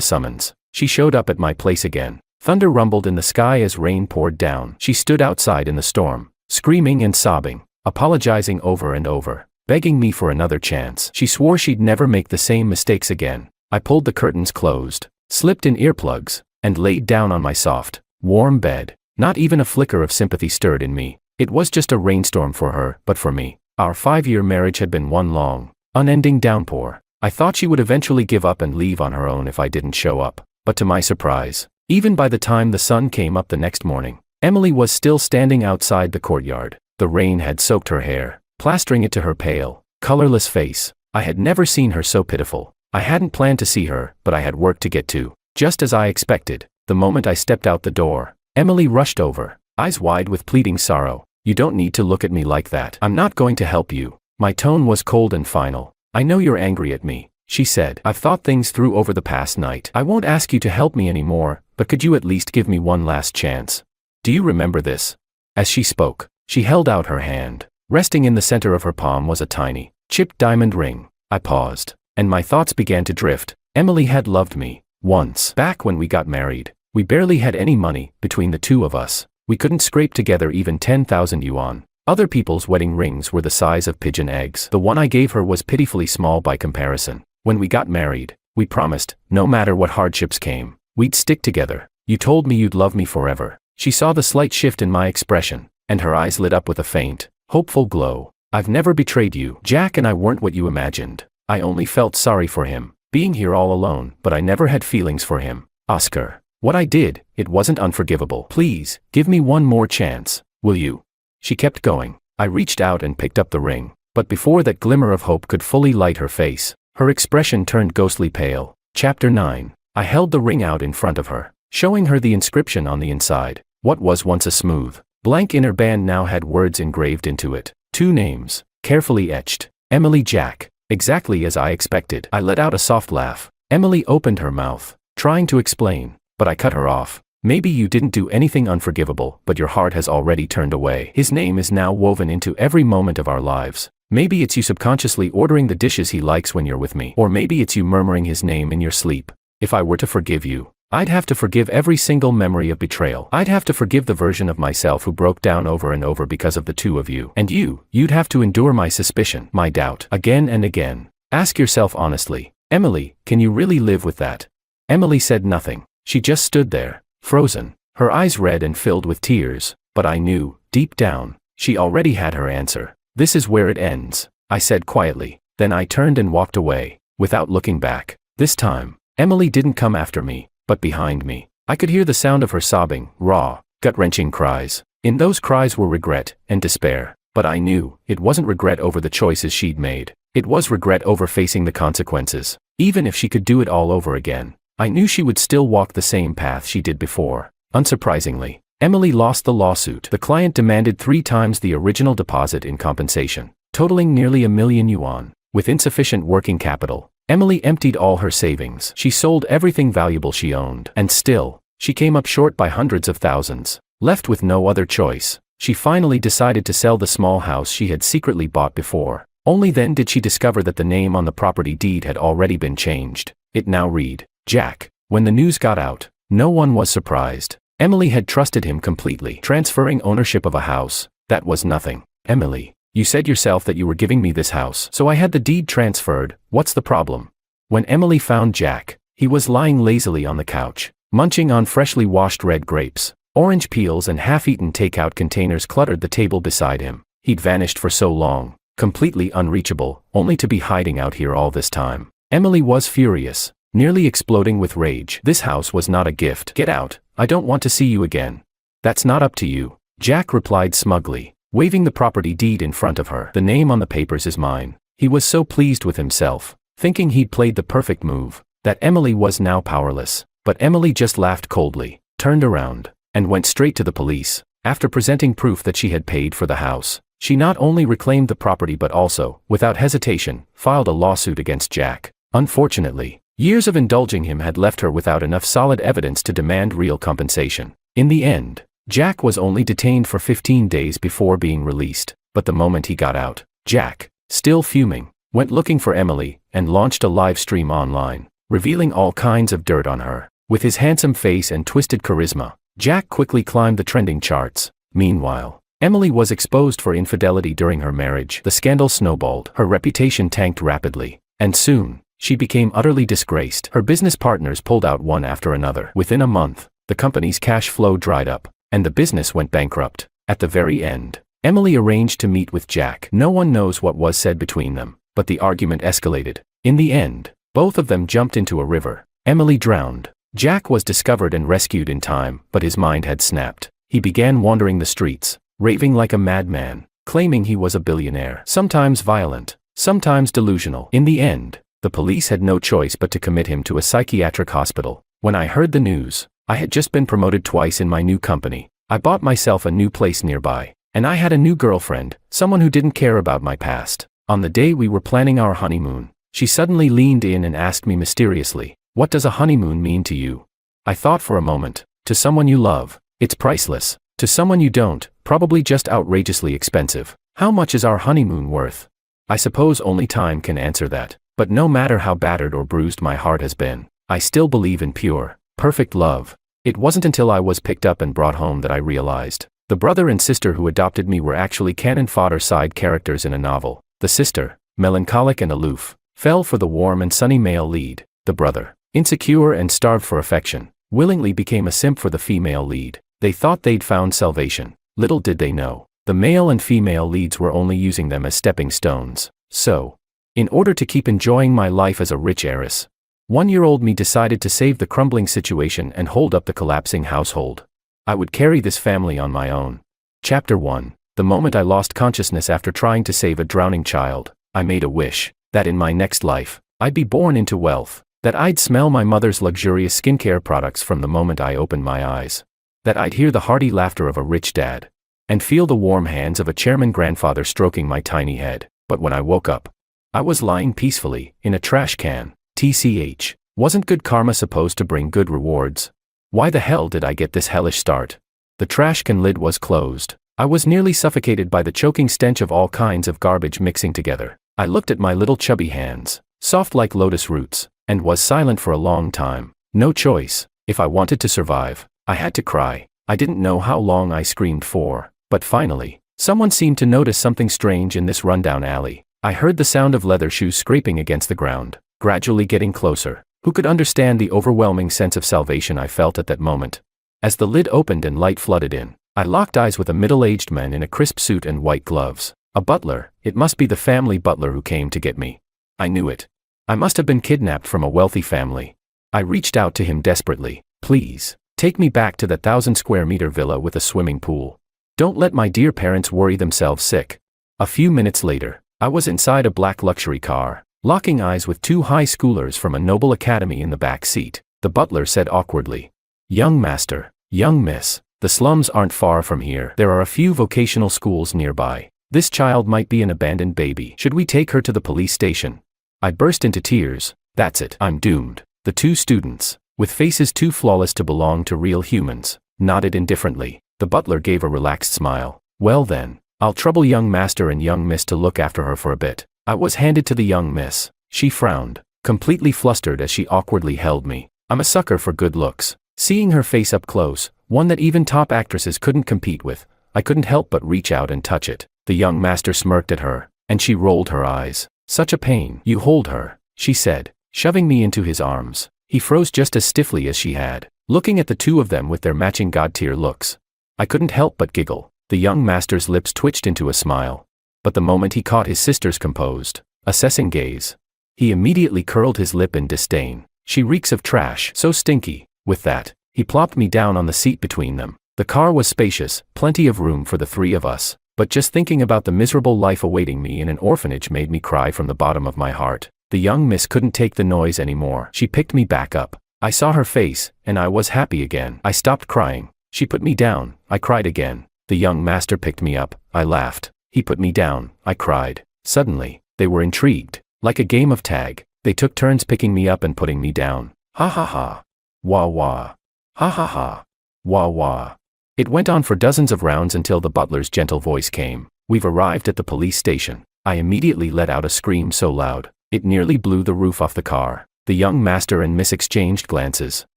summons, she showed up at my place again. Thunder rumbled in the sky as rain poured down. She stood outside in the storm, screaming and sobbing, apologizing over and over, begging me for another chance. She swore she'd never make the same mistakes again. I pulled the curtains closed, slipped in earplugs, and laid down on my soft, warm bed. Not even a flicker of sympathy stirred in me. It was just a rainstorm for her, but for me, our 5-year marriage had been one long, unending downpour. I thought she would eventually give up and leave on her own if I didn't show up. But to my surprise, even by the time the sun came up the next morning, Emily was still standing outside the courtyard. The rain had soaked her hair, plastering it to her pale, colorless face. I had never seen her so pitiful. I hadn't planned to see her, but I had work to get to. Just as I expected, the moment I stepped out the door, Emily rushed over, eyes wide with pleading sorrow. "You don't need to look at me like that. I'm not going to help you." My tone was cold and final. "I know you're angry at me," she said. "I've thought things through over the past night. I won't ask you to help me anymore, but could you at least give me one last chance? Do you remember this?" As she spoke, she held out her hand. Resting in the center of her palm was a tiny, chipped diamond ring. I paused, and my thoughts began to drift. Emily had loved me. Once. Back when we got married, we barely had any money between the two of us. We couldn't scrape together even 10,000 yuan. Other people's wedding rings were the size of pigeon eggs. The one I gave her was pitifully small by comparison. When we got married, we promised, no matter what hardships came, we'd stick together. You told me you'd love me forever. She saw the slight shift in my expression, and her eyes lit up with a faint, hopeful glow. "I've never betrayed you. Jack and I weren't what you imagined. I only felt sorry for him, being here all alone, but I never had feelings for him. Oscar. What I did, it wasn't unforgivable. Please, give me one more chance, will you?" She kept going. I reached out and picked up the ring, but before that glimmer of hope could fully light her face, her expression turned ghostly pale. Chapter 9. I held the ring out in front of her, showing her the inscription on the inside. What was once a smooth, blank inner band now had words engraved into it. 2 names, carefully etched. Emily Jack. Exactly as I expected. I let out a soft laugh. Emily opened her mouth, trying to explain, but I cut her off. "Maybe you didn't do anything unforgivable, but your heart has already turned away. His name is now woven into every moment of our lives. Maybe it's you subconsciously ordering the dishes he likes when you're with me. Or maybe it's you murmuring his name in your sleep. If I were to forgive you, I'd have to forgive every single memory of betrayal. I'd have to forgive the version of myself who broke down over and over because of the two of you. And you'd have to endure my suspicion, my doubt, again and again. Ask yourself honestly, Emily, can you really live with that?" Emily said nothing. She just stood there, frozen, her eyes red and filled with tears, but I knew, deep down, she already had her answer. "This is where it ends," I said quietly. Then I turned and walked away, without looking back. This time, Emily didn't come after me, but behind me. I could hear the sound of her sobbing, raw, gut-wrenching cries. In those cries were regret and despair, but I knew it wasn't regret over the choices she'd made. It was regret over facing the consequences. Even if she could do it all over again, I knew she would still walk the same path she did before. Unsurprisingly, Emily lost the lawsuit. The client demanded 3 times the original deposit in compensation, totaling nearly 1 million yuan. With insufficient working capital, Emily emptied all her savings. She sold everything valuable she owned. And still, she came up short by hundreds of thousands. Left with no other choice, she finally decided to sell the small house she had secretly bought before. Only then did she discover that the name on the property deed had already been changed. It now read, Jack. When the news got out, no one was surprised. Emily had trusted him completely. Transferring ownership of a house, that was nothing. "Emily, you said yourself that you were giving me this house, so I had the deed transferred. What's the problem?" When Emily found Jack, he was lying lazily on the couch, munching on freshly washed red grapes. Orange peels and half-eaten takeout containers cluttered the table beside him. He'd vanished for so long, completely unreachable, only to be hiding out here all this time. Emily was furious, nearly exploding with rage. "This house was not a gift. Get out. I don't want to see you again." "That's not up to you," Jack replied smugly, waving the property deed in front of her. "The name on the papers is mine." He was so pleased with himself, thinking he'd played the perfect move, that Emily was now powerless. But Emily just laughed coldly, turned around, and went straight to the police. After presenting proof that she had paid for the house, she not only reclaimed the property but also, without hesitation, filed a lawsuit against Jack. Unfortunately, years of indulging him had left her without enough solid evidence to demand real compensation. In the end, Jack was only detained for 15 days before being released, but the moment he got out, Jack, still fuming, went looking for Emily and launched a live stream online, revealing all kinds of dirt on her. With his handsome face and twisted charisma, Jack quickly climbed the trending charts. Meanwhile, Emily was exposed for infidelity during her marriage. The scandal snowballed, her reputation tanked rapidly, and soon, she became utterly disgraced. Her business partners pulled out one after another. Within a month, the company's cash flow dried up, and the business went bankrupt. At the very end, Emily arranged to meet with Jack. No one knows what was said between them, but the argument escalated. In the end, both of them jumped into a river. Emily drowned. Jack was discovered and rescued in time, but his mind had snapped. He began wandering the streets, raving like a madman, claiming he was a billionaire. Sometimes violent, sometimes delusional. In the end, the police had no choice but to commit him to a psychiatric hospital. When I heard the news, I had just been promoted twice in my new company. I bought myself a new place nearby, and I had a new girlfriend, someone who didn't care about my past. On the day we were planning our honeymoon, she suddenly leaned in and asked me mysteriously, "What does a honeymoon mean to you?" I thought for a moment. To someone you love, it's priceless. To someone you don't, probably just outrageously expensive. How much is our honeymoon worth? I suppose only time can answer that. But no matter how battered or bruised my heart has been, I still believe in pure, perfect love. It wasn't until I was picked up and brought home that I realized. The brother and sister who adopted me were actually cannon fodder side characters in a novel. The sister, melancholic and aloof, fell for the warm and sunny male lead. The brother, insecure and starved for affection, willingly became a simp for the female lead. They thought they'd found salvation. Little did they know, the male and female leads were only using them as stepping stones. So, in order to keep enjoying my life as a rich heiress, 1-year-old me decided to save the crumbling situation and hold up the collapsing household. I would carry this family on my own. Chapter 1. The moment I lost consciousness after trying to save a drowning child, I made a wish that in my next life, I'd be born into wealth, that I'd smell my mother's luxurious skincare products from the moment I opened my eyes, that I'd hear the hearty laughter of a rich dad, and feel the warm hands of a chairman grandfather stroking my tiny head. But when I woke up, I was lying peacefully in a trash can. TCH. Wasn't good karma supposed to bring good rewards? Why the hell did I get this hellish start? The trash can lid was closed. I was nearly suffocated by the choking stench of all kinds of garbage mixing together. I looked at my little chubby hands, soft like lotus roots, and was silent for a long time. No choice. If I wanted to survive, I had to cry. I didn't know how long I screamed for, but finally, someone seemed to notice something strange in this rundown alley. I heard the sound of leather shoes scraping against the ground, gradually getting closer. Who could understand the overwhelming sense of salvation I felt at that moment? As the lid opened and light flooded in, I locked eyes with a middle-aged man in a crisp suit and white gloves. A butler. It must be the family butler who came to get me. I knew it. I must have been kidnapped from a wealthy family. I reached out to him desperately. "Please, take me back to that 1,000-square-meter villa with a swimming pool. Don't let my dear parents worry themselves sick." A few minutes later, I was inside a black luxury car, locking eyes with 2 high schoolers from a noble academy in the back seat. The butler said awkwardly, "Young master, young miss, the slums aren't far from here. There are a few vocational schools nearby. This child might be an abandoned baby. Should we take her to the police station?" I burst into tears. That's it, I'm doomed. The 2 students, with faces too flawless to belong to real humans, nodded indifferently. The butler gave a relaxed smile. "Well then, I'll trouble young master and young miss to look after her for a bit." I was handed to the young miss. She frowned, completely flustered as she awkwardly held me. I'm a sucker for good looks. Seeing her face up close, one that even top actresses couldn't compete with, I couldn't help but reach out and touch it. The young master smirked at her, and she rolled her eyes. "Such a pain." "You hold her," she said, shoving me into his arms. He froze just as stiffly as she had, looking at the 2 of them with their matching god-tier looks. I couldn't help but giggle. The young master's lips twitched into a smile. But the moment he caught his sister's composed, assessing gaze, he immediately curled his lip in disdain. "She reeks of trash, so stinky." With that, he plopped me down on the seat between them. The car was spacious, plenty of room for the 3 of us, but just thinking about the miserable life awaiting me in an orphanage made me cry from the bottom of my heart. The young miss couldn't take the noise anymore. She picked me back up. I saw her face, and I was happy again. I stopped crying. She put me down. I cried again. The young master picked me up. I laughed. He put me down. I cried. Suddenly, they were intrigued. Like a game of tag, they took turns picking me up and putting me down. Ha ha ha. Wah wah. Ha ha ha. Wah wah. It went on for dozens of rounds until the butler's gentle voice came. "We've arrived at the police station." I immediately let out a scream so loud, it nearly blew the roof off the car. The young master and miss exchanged glances.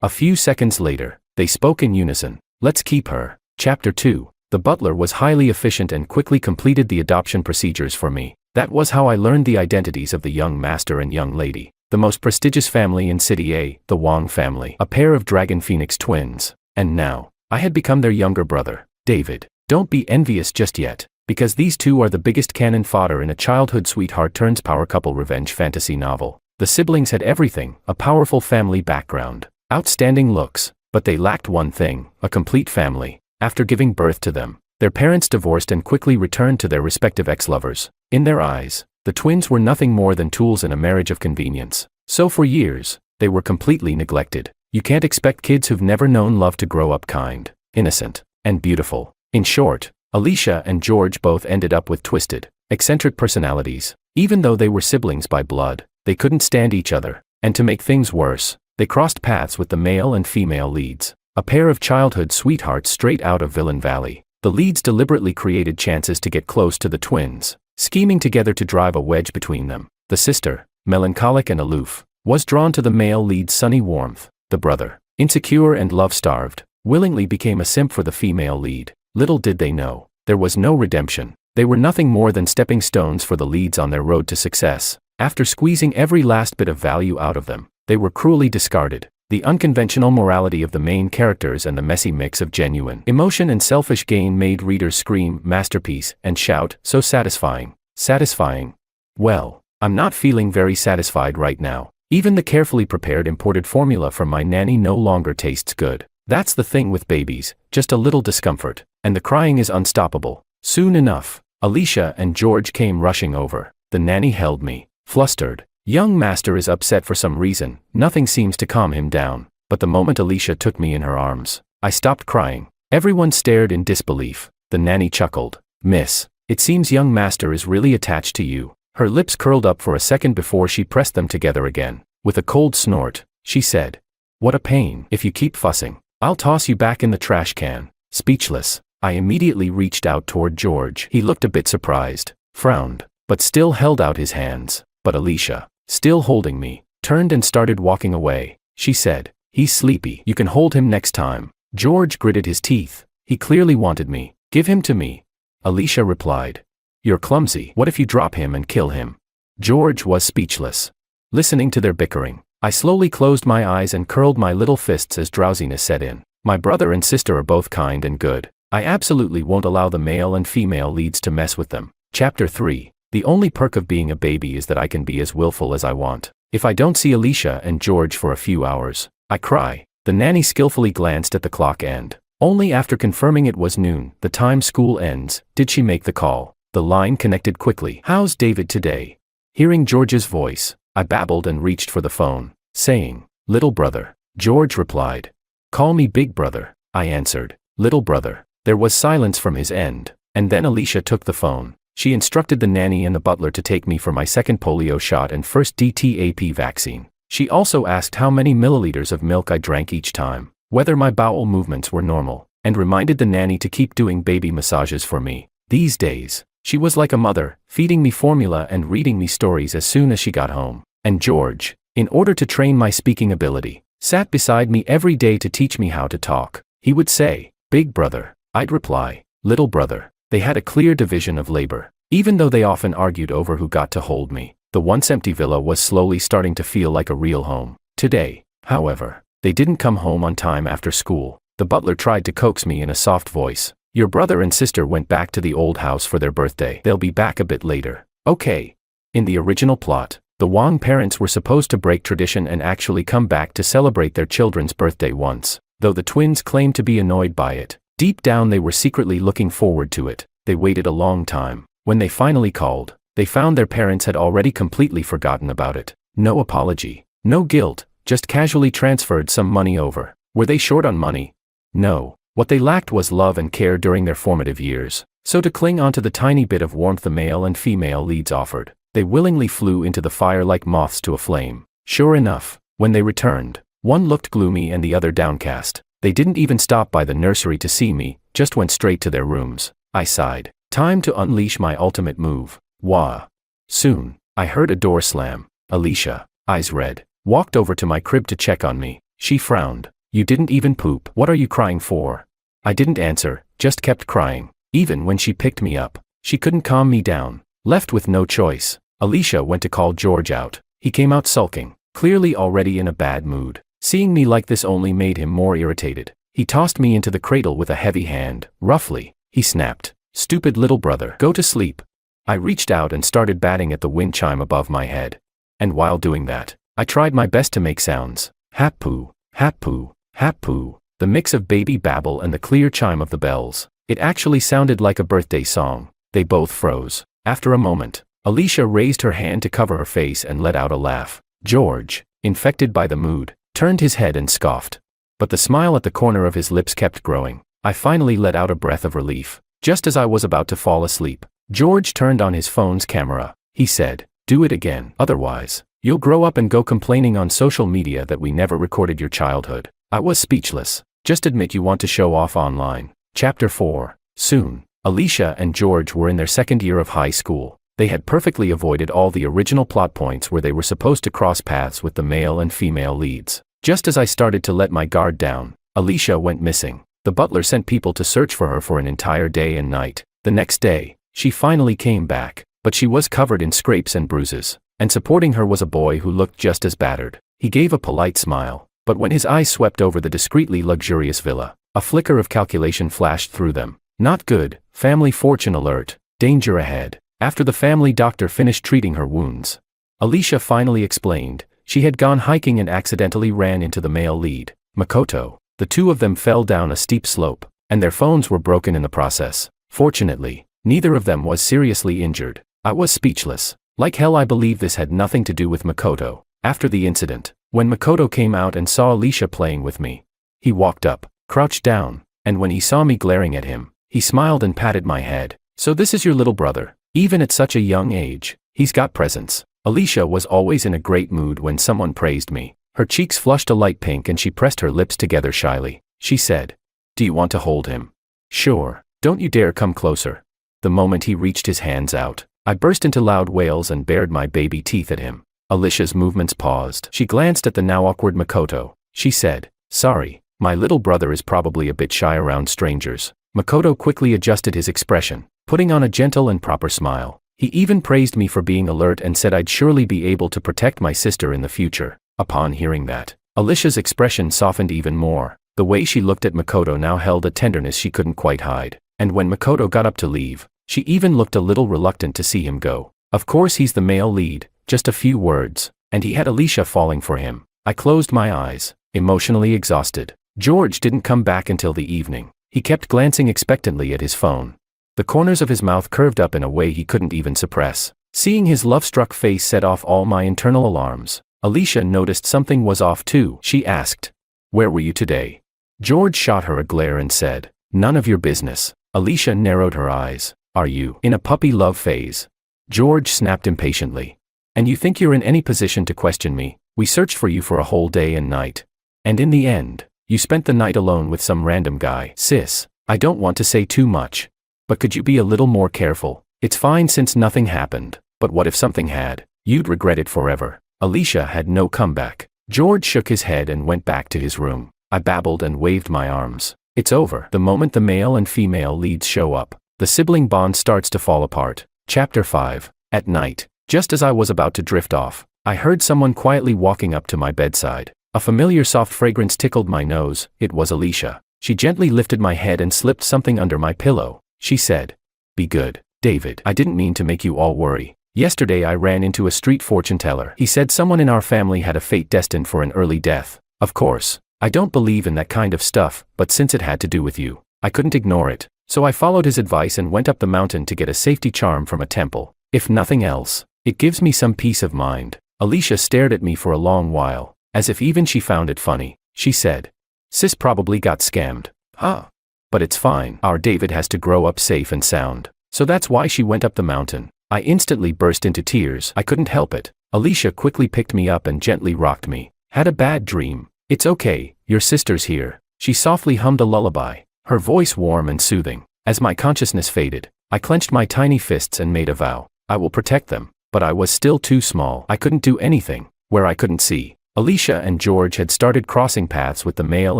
A few seconds later, they spoke in unison. "Let's keep her." Chapter 2. The butler was highly efficient and quickly completed the adoption procedures for me. That was how I learned the identities of the young master and young lady. The most prestigious family in City A, the Wong family, a pair of dragon phoenix twins. And now, I had become their younger brother, David. Don't be envious just yet, because these two are the biggest cannon fodder in a childhood sweetheart turns power couple revenge fantasy novel. The siblings had everything, a powerful family background, outstanding looks, but they lacked one thing, a complete family. After giving birth to them, their parents divorced and quickly returned to their respective ex-lovers. In their eyes, the twins were nothing more than tools in a marriage of convenience. So for years, they were completely neglected. You can't expect kids who've never known love to grow up kind, innocent, and beautiful. In short, Alicia and George both ended up with twisted, eccentric personalities. Even though they were siblings by blood, they couldn't stand each other. And to make things worse, they crossed paths with the male and female leads, a pair of childhood sweethearts straight out of Villain Valley. The leads deliberately created chances to get close to the twins, scheming together to drive a wedge between them. The sister, melancholic and aloof, was drawn to the male lead's sunny warmth. The brother, insecure and love-starved, willingly became a simp for the female lead. Little did they know, there was no redemption. They were nothing more than stepping stones for the leads on their road to success. After squeezing every last bit of value out of them, they were cruelly discarded. The unconventional morality of the main characters and the messy mix of genuine emotion and selfish gain made readers scream, "Masterpiece," and shout, "So satisfying." Satisfying? Well, I'm not feeling very satisfied right now. Even the carefully prepared imported formula from my nanny no longer tastes good. That's the thing with babies, just a little discomfort, and the crying is unstoppable. Soon enough, Alicia and George came rushing over. The nanny held me, flustered. Young master is upset for some reason, nothing seems to calm him down. But the moment Alicia took me in her arms, I stopped crying. Everyone stared in disbelief. The nanny chuckled. "Miss, it seems young master is really attached to you." Her lips curled up for a second before she pressed them together again. With a cold snort, she said, "What a pain. If you keep fussing, I'll toss you back in the trash can." Speechless, I immediately reached out toward George. He looked a bit surprised, frowned, but still held out his hands. But Alicia, still holding me, turned and started walking away. She said, "He's sleepy. You can hold him next time." George gritted his teeth. He clearly wanted me. "Give him to me." Alicia replied, "You're clumsy. What if you drop him and kill him?" George was speechless. Listening to their bickering, I slowly closed my eyes and curled my little fists as drowsiness set in. My brother and sister are both kind and good. I absolutely won't allow the male and female leads to mess with them. Chapter 3. The only perk of being a baby is that I can be as willful as I want. If I don't see Alicia and George for a few hours, I cry. The nanny skillfully glanced at the clock and, only after confirming it was noon, the time school ends, did she make the call. The line connected quickly. "How's David today?" Hearing George's voice, I babbled and reached for the phone, saying, "Little brother." George replied, "Call me big brother." I answered, "Little brother." There was silence from his end, and then Alicia took the phone. She instructed the nanny and the butler to take me for my second polio shot and first DTaP vaccine. She also asked how many milliliters of milk I drank each time, whether my bowel movements were normal, and reminded the nanny to keep doing baby massages for me. These days, she was like a mother, feeding me formula and reading me stories as soon as she got home. And George, in order to train my speaking ability, sat beside me every day to teach me how to talk. He would say, "Big brother." I'd reply, "Little brother." They had a clear division of labor. Even though they often argued over who got to hold me, the once empty villa was slowly starting to feel like a real home. Today, however, they didn't come home on time after school. The butler tried to coax me in a soft voice. "Your brother and sister went back to the old house for their birthday. They'll be back a bit later." Okay. In the original plot, the Wong parents were supposed to break tradition and actually come back to celebrate their children's birthday once. Though the twins claimed to be annoyed by it, deep down they were secretly looking forward to it. They waited a long time. When they finally called, they found their parents had already completely forgotten about it. No apology, no guilt, just casually transferred some money over. Were they short on money? No. What they lacked was love and care during their formative years. So to cling onto the tiny bit of warmth the male and female leads offered, they willingly flew into the fire like moths to a flame. Sure enough, when they returned, one looked gloomy and the other downcast. They didn't even stop by the nursery to see me, just went straight to their rooms. I sighed. Time to unleash my ultimate move. Wah. Soon, I heard a door slam. Alicia, eyes red, walked over to my crib to check on me. She frowned. You didn't even poop. What are you crying for? I didn't answer, just kept crying. Even when she picked me up, she couldn't calm me down. Left with no choice, Alicia went to call George out. He came out sulking, clearly already in a bad mood. Seeing me like this only made him more irritated. He tossed me into the cradle with a heavy hand. Roughly, he snapped. Stupid little brother, go to sleep. I reached out and started batting at the wind chime above my head. And while doing that, I tried my best to make sounds. Hap-poo, hap-poo, hap-poo. The mix of baby babble and the clear chime of the bells. It actually sounded like a birthday song. They both froze. After a moment, Alicia raised her hand to cover her face and let out a laugh. George, infected by the mood, turned his head and scoffed. But the smile at the corner of his lips kept growing. I finally let out a breath of relief. Just as I was about to fall asleep, George turned on his phone's camera. He said, "Do it again. Otherwise, you'll grow up and go complaining on social media that we never recorded your childhood." I was speechless. Just admit you want to show off online. Chapter 4. Soon, Alicia and George were in their second year of high school. They had perfectly avoided all the original plot points where they were supposed to cross paths with the male and female leads. Just as I started to let my guard down, Alicia went missing. The butler sent people to search for her for an entire day and night. The next day, she finally came back, but she was covered in scrapes and bruises, and supporting her was a boy who looked just as battered. He gave a polite smile, but when his eyes swept over the discreetly luxurious villa, a flicker of calculation flashed through them. Not good, family fortune alert, danger ahead. After the family doctor finished treating her wounds, Alicia finally explained, she had gone hiking and accidentally ran into the male lead, Makoto. The two of them fell down a steep slope, and their phones were broken in the process. Fortunately, neither of them was seriously injured. I was speechless. Like hell, I believe this had nothing to do with Makoto. After the incident, when Makoto came out and saw Alicia playing with me, he walked up, crouched down, and when he saw me glaring at him, he smiled and patted my head. "So this is your little brother. Even at such a young age, he's got presence." Alicia was always in a great mood when someone praised me. Her cheeks flushed a light pink and she pressed her lips together shyly. She said, "Do you want to hold him?" "Sure. Don't you dare come closer." The moment he reached his hands out, I burst into loud wails and bared my baby teeth at him. Alicia's movements paused. She glanced at the now awkward Makoto. She said, "Sorry, my little brother is probably a bit shy around strangers." Makoto quickly adjusted his expression, putting on a gentle and proper smile. He even praised me for being alert and said I'd surely be able to protect my sister in the future. Upon hearing that, Alicia's expression softened even more. The way she looked at Makoto now held a tenderness she couldn't quite hide. And when Makoto got up to leave, she even looked a little reluctant to see him go. Of course he's the male lead, just a few words, and he had Alicia falling for him. I closed my eyes, emotionally exhausted. George didn't come back until the evening. He kept glancing expectantly at his phone. The corners of his mouth curved up in a way he couldn't even suppress. Seeing his love-struck face set off all my internal alarms. Alicia noticed something was off too. She asked, "Where were you today?" George shot her a glare and said, "None of your business." Alicia narrowed her eyes. "Are you in a puppy love phase?" George snapped impatiently. "And you think you're in any position to question me? We searched for you for a whole day and night. And in the end, you spent the night alone with some random guy." "Sis, I don't want to say too much. But could you be a little more careful? It's fine since nothing happened, but what if something had? You'd regret it forever." Alicia had no comeback. George shook his head and went back to his room. I babbled and waved my arms. It's over. The moment the male and female leads show up, the sibling bond starts to fall apart. Chapter 5. At night, just as I was about to drift off, I heard someone quietly walking up to my bedside. A familiar soft fragrance tickled my nose. It was Alicia. She gently lifted my head and slipped something under my pillow. She said, "Be good, David. I didn't mean to make you all worry. Yesterday I ran into a street fortune teller. He said someone in our family had a fate destined for an early death. Of course, I don't believe in that kind of stuff, but since it had to do with you, I couldn't ignore it. So I followed his advice and went up the mountain to get a safety charm from a temple. If nothing else, it gives me some peace of mind." Alicia stared at me for a long while, as if even she found it funny. She said, "Sis probably got scammed. Huh? But it's fine. Our David has to grow up safe and sound. So that's why she went up the mountain." I instantly burst into tears. I couldn't help it. Alicia quickly picked me up and gently rocked me. "Had a bad dream. It's okay, your sister's here." She softly hummed a lullaby. her voice warm and soothing. As my consciousness faded, I clenched my tiny fists and made a vow. I will protect them. But I was still too small. I couldn't do anything. Where I couldn't see, Alicia and George had started crossing paths with the male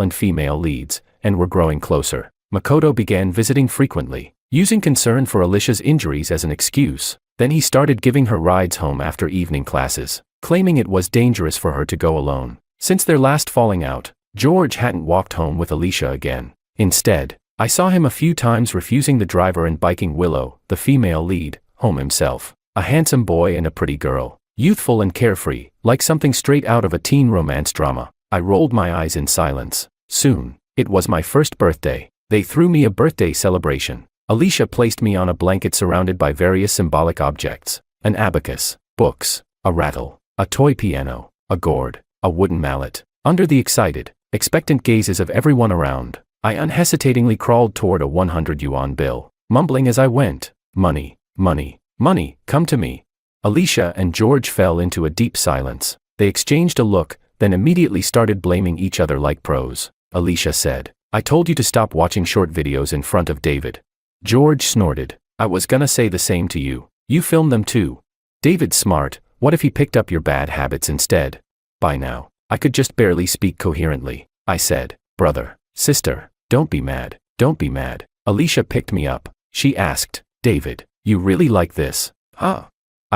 and female leads, and were growing closer. Makoto began visiting frequently, using concern for Alicia's injuries as an excuse. Then he started giving her rides home after evening classes, claiming it was dangerous for her to go alone. Since their last falling out, George hadn't walked home with Alicia again. Instead, I saw him a few times refusing the driver and biking Willow, the female lead, home himself. A handsome boy and a pretty girl, youthful and carefree, like something straight out of a teen romance drama. I rolled my eyes in silence. Soon, it was my first birthday. They threw me a birthday celebration. Alicia placed me on a blanket surrounded by various symbolic objects: an abacus, books, a rattle, a toy piano, a gourd, a wooden mallet. Under the excited, expectant gazes of everyone around, I unhesitatingly crawled toward a 100 yuan bill, mumbling as I went, "Money, money, money, come to me." Alicia and George fell into a deep silence. They exchanged a look, then immediately started blaming each other like pros. Alicia said, "I told you to stop watching short videos in front of David." George snorted, "I was gonna say the same to you. You filmed them too." "David's smart. What if he picked up your bad habits instead?" By now, I could just barely speak coherently. I said, "Brother, sister, don't be mad, don't be mad." Alicia picked me up. She asked, "David, you really like this, huh?"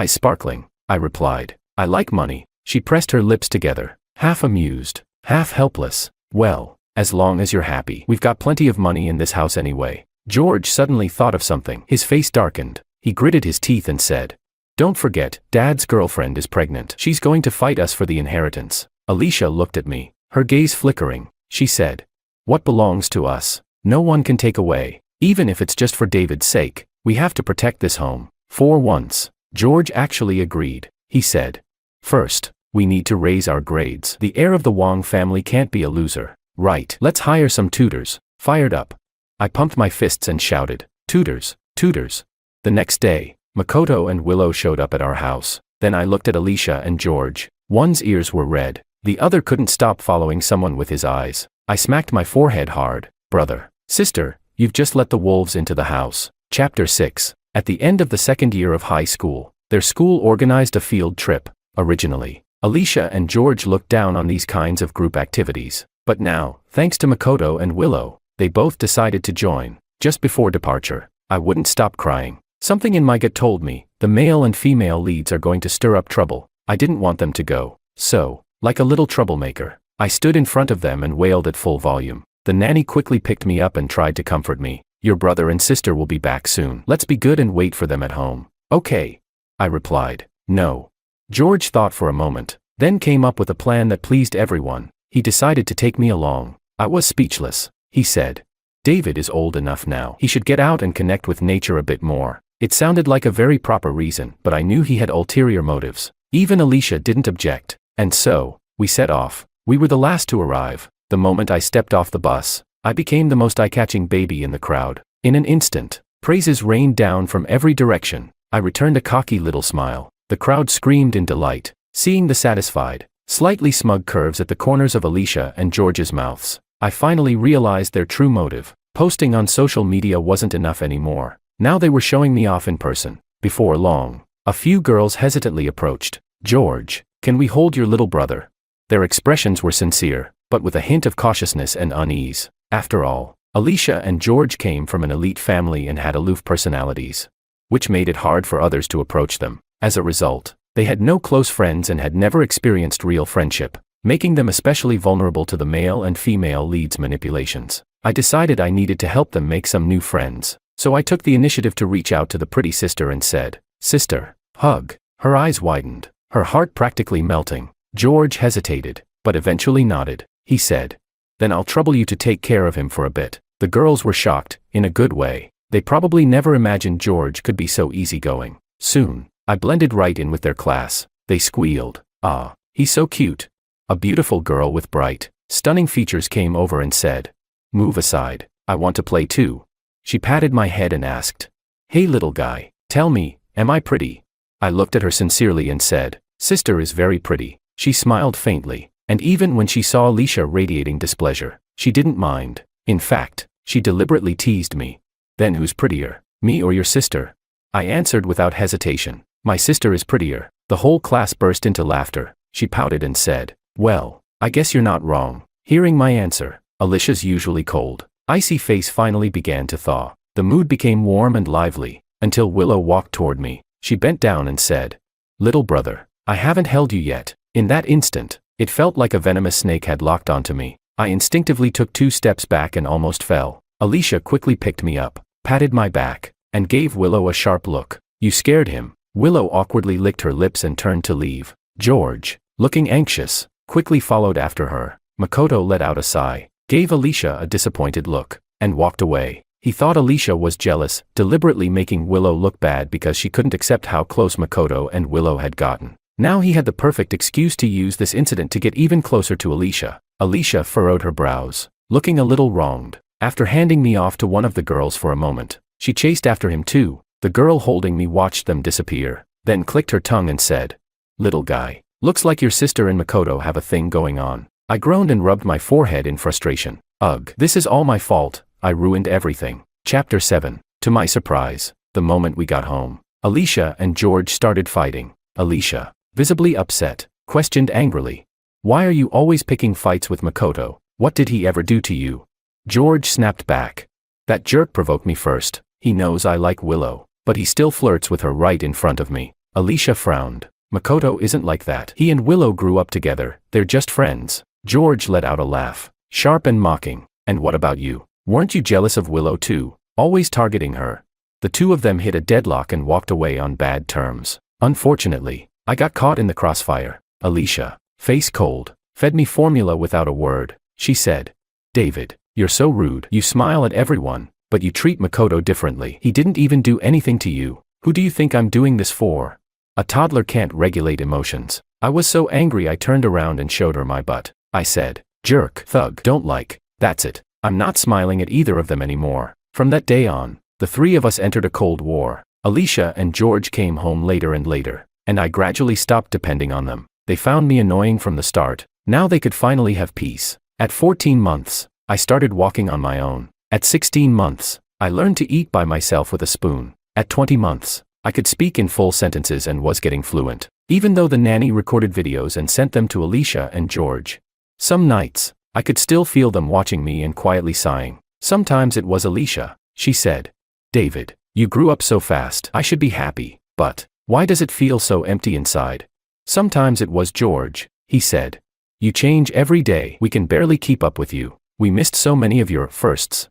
Sparkling, I replied. "I like money." She pressed her lips together, half amused, half helpless. "Well, as long as you're happy. We've got plenty of money in this house anyway." George suddenly thought of something. His face darkened. He gritted his teeth and said, "Don't forget, Dad's girlfriend is pregnant. She's going to fight us for the inheritance." Alicia looked at me, her gaze flickering. She said, "What belongs to us, no one can take away. Even if it's just for David's sake, we have to protect this home." For once, George actually agreed. He said, "First, we need to raise our grades. The heir of the Wang family can't be a loser." "Right. Let's hire some tutors." Fired up, I pumped my fists and shouted, "Tutors, tutors." The next day, Makoto and Willow showed up at our house. Then I looked at Alicia and George. One's ears were red. The other couldn't stop following someone with his eyes. I smacked my forehead hard. "Brother, sister, you've just let the wolves into the house." Chapter 6. At the end of the second year of high school, their school organized a field trip. Originally, Alicia and George looked down on these kinds of group activities. But now, thanks to Makoto and Willow, they both decided to join. Just before departure, I wouldn't stop crying. Something in my gut told me, the male and female leads are going to stir up trouble. I didn't want them to go. So, like a little troublemaker, I stood in front of them and wailed at full volume. The nanny quickly picked me up and tried to comfort me. "Your brother and sister will be back soon. Let's be good and wait for them at home." "Okay," I replied. "No." George thought for a moment, then came up with a plan that pleased everyone. He decided to take me along. I was speechless. He said, "David is old enough now. He should get out and connect with nature a bit more." It sounded like a very proper reason, but I knew he had ulterior motives. Even Alicia didn't object. And so, we set off. We were the last to arrive. The moment I stepped off the bus, I became the most eye-catching baby in the crowd. In an instant, praises rained down from every direction. I returned a cocky little smile. The crowd screamed in delight, seeing the satisfied, slightly smug curves at the corners of Alicia and George's mouths. I finally realized their true motive. Posting on social media wasn't enough anymore. Now they were showing me off in person. Before long, a few girls hesitantly approached. "George, can we hold your little brother?" Their expressions were sincere, but with a hint of cautiousness and unease. After all, Alicia and George came from an elite family and had aloof personalities, which made it hard for others to approach them. As a result, they had no close friends and had never experienced real friendship, making them especially vulnerable to the male and female leads' manipulations. I decided I needed to help them make some new friends, so I took the initiative to reach out to the pretty sister and said, "Sister, hug." Her eyes widened, her heart practically melting. George hesitated, but eventually nodded. He said, "Then I'll trouble you to take care of him for a bit." The girls were shocked, in a good way. They probably never imagined George could be so easygoing. Soon, I blended right in with their class. They squealed, "Ah, he's so cute." A beautiful girl with bright, stunning features came over and said, "Move aside, I want to play too." She patted my head and asked, "Hey little guy, tell me, am I pretty?" I looked at her sincerely and said, "Sister is very pretty." She smiled faintly, and even when she saw Alicia radiating displeasure, she didn't mind. In fact, She deliberately teased me. Then who's prettier, me or your sister? I answered without hesitation. My sister is prettier. The whole class burst into laughter. She pouted and said, well, I guess you're not wrong. Hearing my answer, Alicia's usually cold, icy face finally began to thaw. The mood became warm and lively, until Willow walked toward me. She bent down and said, little brother, I haven't held you yet. In that instant, it felt like a venomous snake had locked onto me. I instinctively took 2 steps back and almost fell. Alicia quickly picked me up, patted my back, and gave Willow a sharp look. You scared him. Willow awkwardly licked her lips and turned to leave. George, looking anxious, quickly followed after her. Makoto let out a sigh, gave Alicia a disappointed look, and walked away. He thought Alicia was jealous, deliberately making Willow look bad because she couldn't accept how close Makoto and Willow had gotten. Now he had the perfect excuse to use this incident to get even closer to Alicia. Alicia furrowed her brows, looking a little wronged. After handing me off to one of the girls for a moment, she chased after him too. The girl holding me watched them disappear, then clicked her tongue and said, little guy, looks like your sister and Makoto have a thing going on. I groaned and rubbed my forehead in frustration. Ugh, this is all my fault. I ruined everything. Chapter 7. To my surprise, the moment we got home, Alicia and George started fighting. Alicia, visibly upset, questioned angrily, why are you always picking fights with Makoto? What did he ever do to you? George snapped back. That jerk provoked me first. He knows I like Willow, but he still flirts with her right in front of me. Alicia frowned. Makoto isn't like that. He and Willow grew up together. They're just friends. George let out a laugh, sharp and mocking. And what about you? Weren't you jealous of Willow too? Always targeting her. The two of them hit a deadlock and walked away on bad terms. Unfortunately, I got caught in the crossfire. Alicia, face cold, fed me formula without a word. She said, David, you're so rude. You smile at everyone, but you treat Makoto differently. He didn't even do anything to you. Who do you think I'm doing this for? A toddler can't regulate emotions. I was so angry I turned around and showed her my butt. I said, jerk, thug, don't like. That's it. I'm not smiling at either of them anymore. From that day on, the three of us entered a cold war. Alicia and George came home later and later, and I gradually stopped depending on them. They found me annoying from the start. Now they could finally have peace. At 14 months, I started walking on my own. At 16 months, I learned to eat by myself with a spoon. At 20 months, I could speak in full sentences and was getting fluent, even though the nanny recorded videos and sent them to Alicia and George. Some nights, I could still feel them watching me and quietly sighing. Sometimes it was Alicia. She said, David, you grew up so fast. I should be happy, but why does it feel so empty inside? Sometimes it was George. He said, you change every day. We can barely keep up with you. We missed so many of your firsts.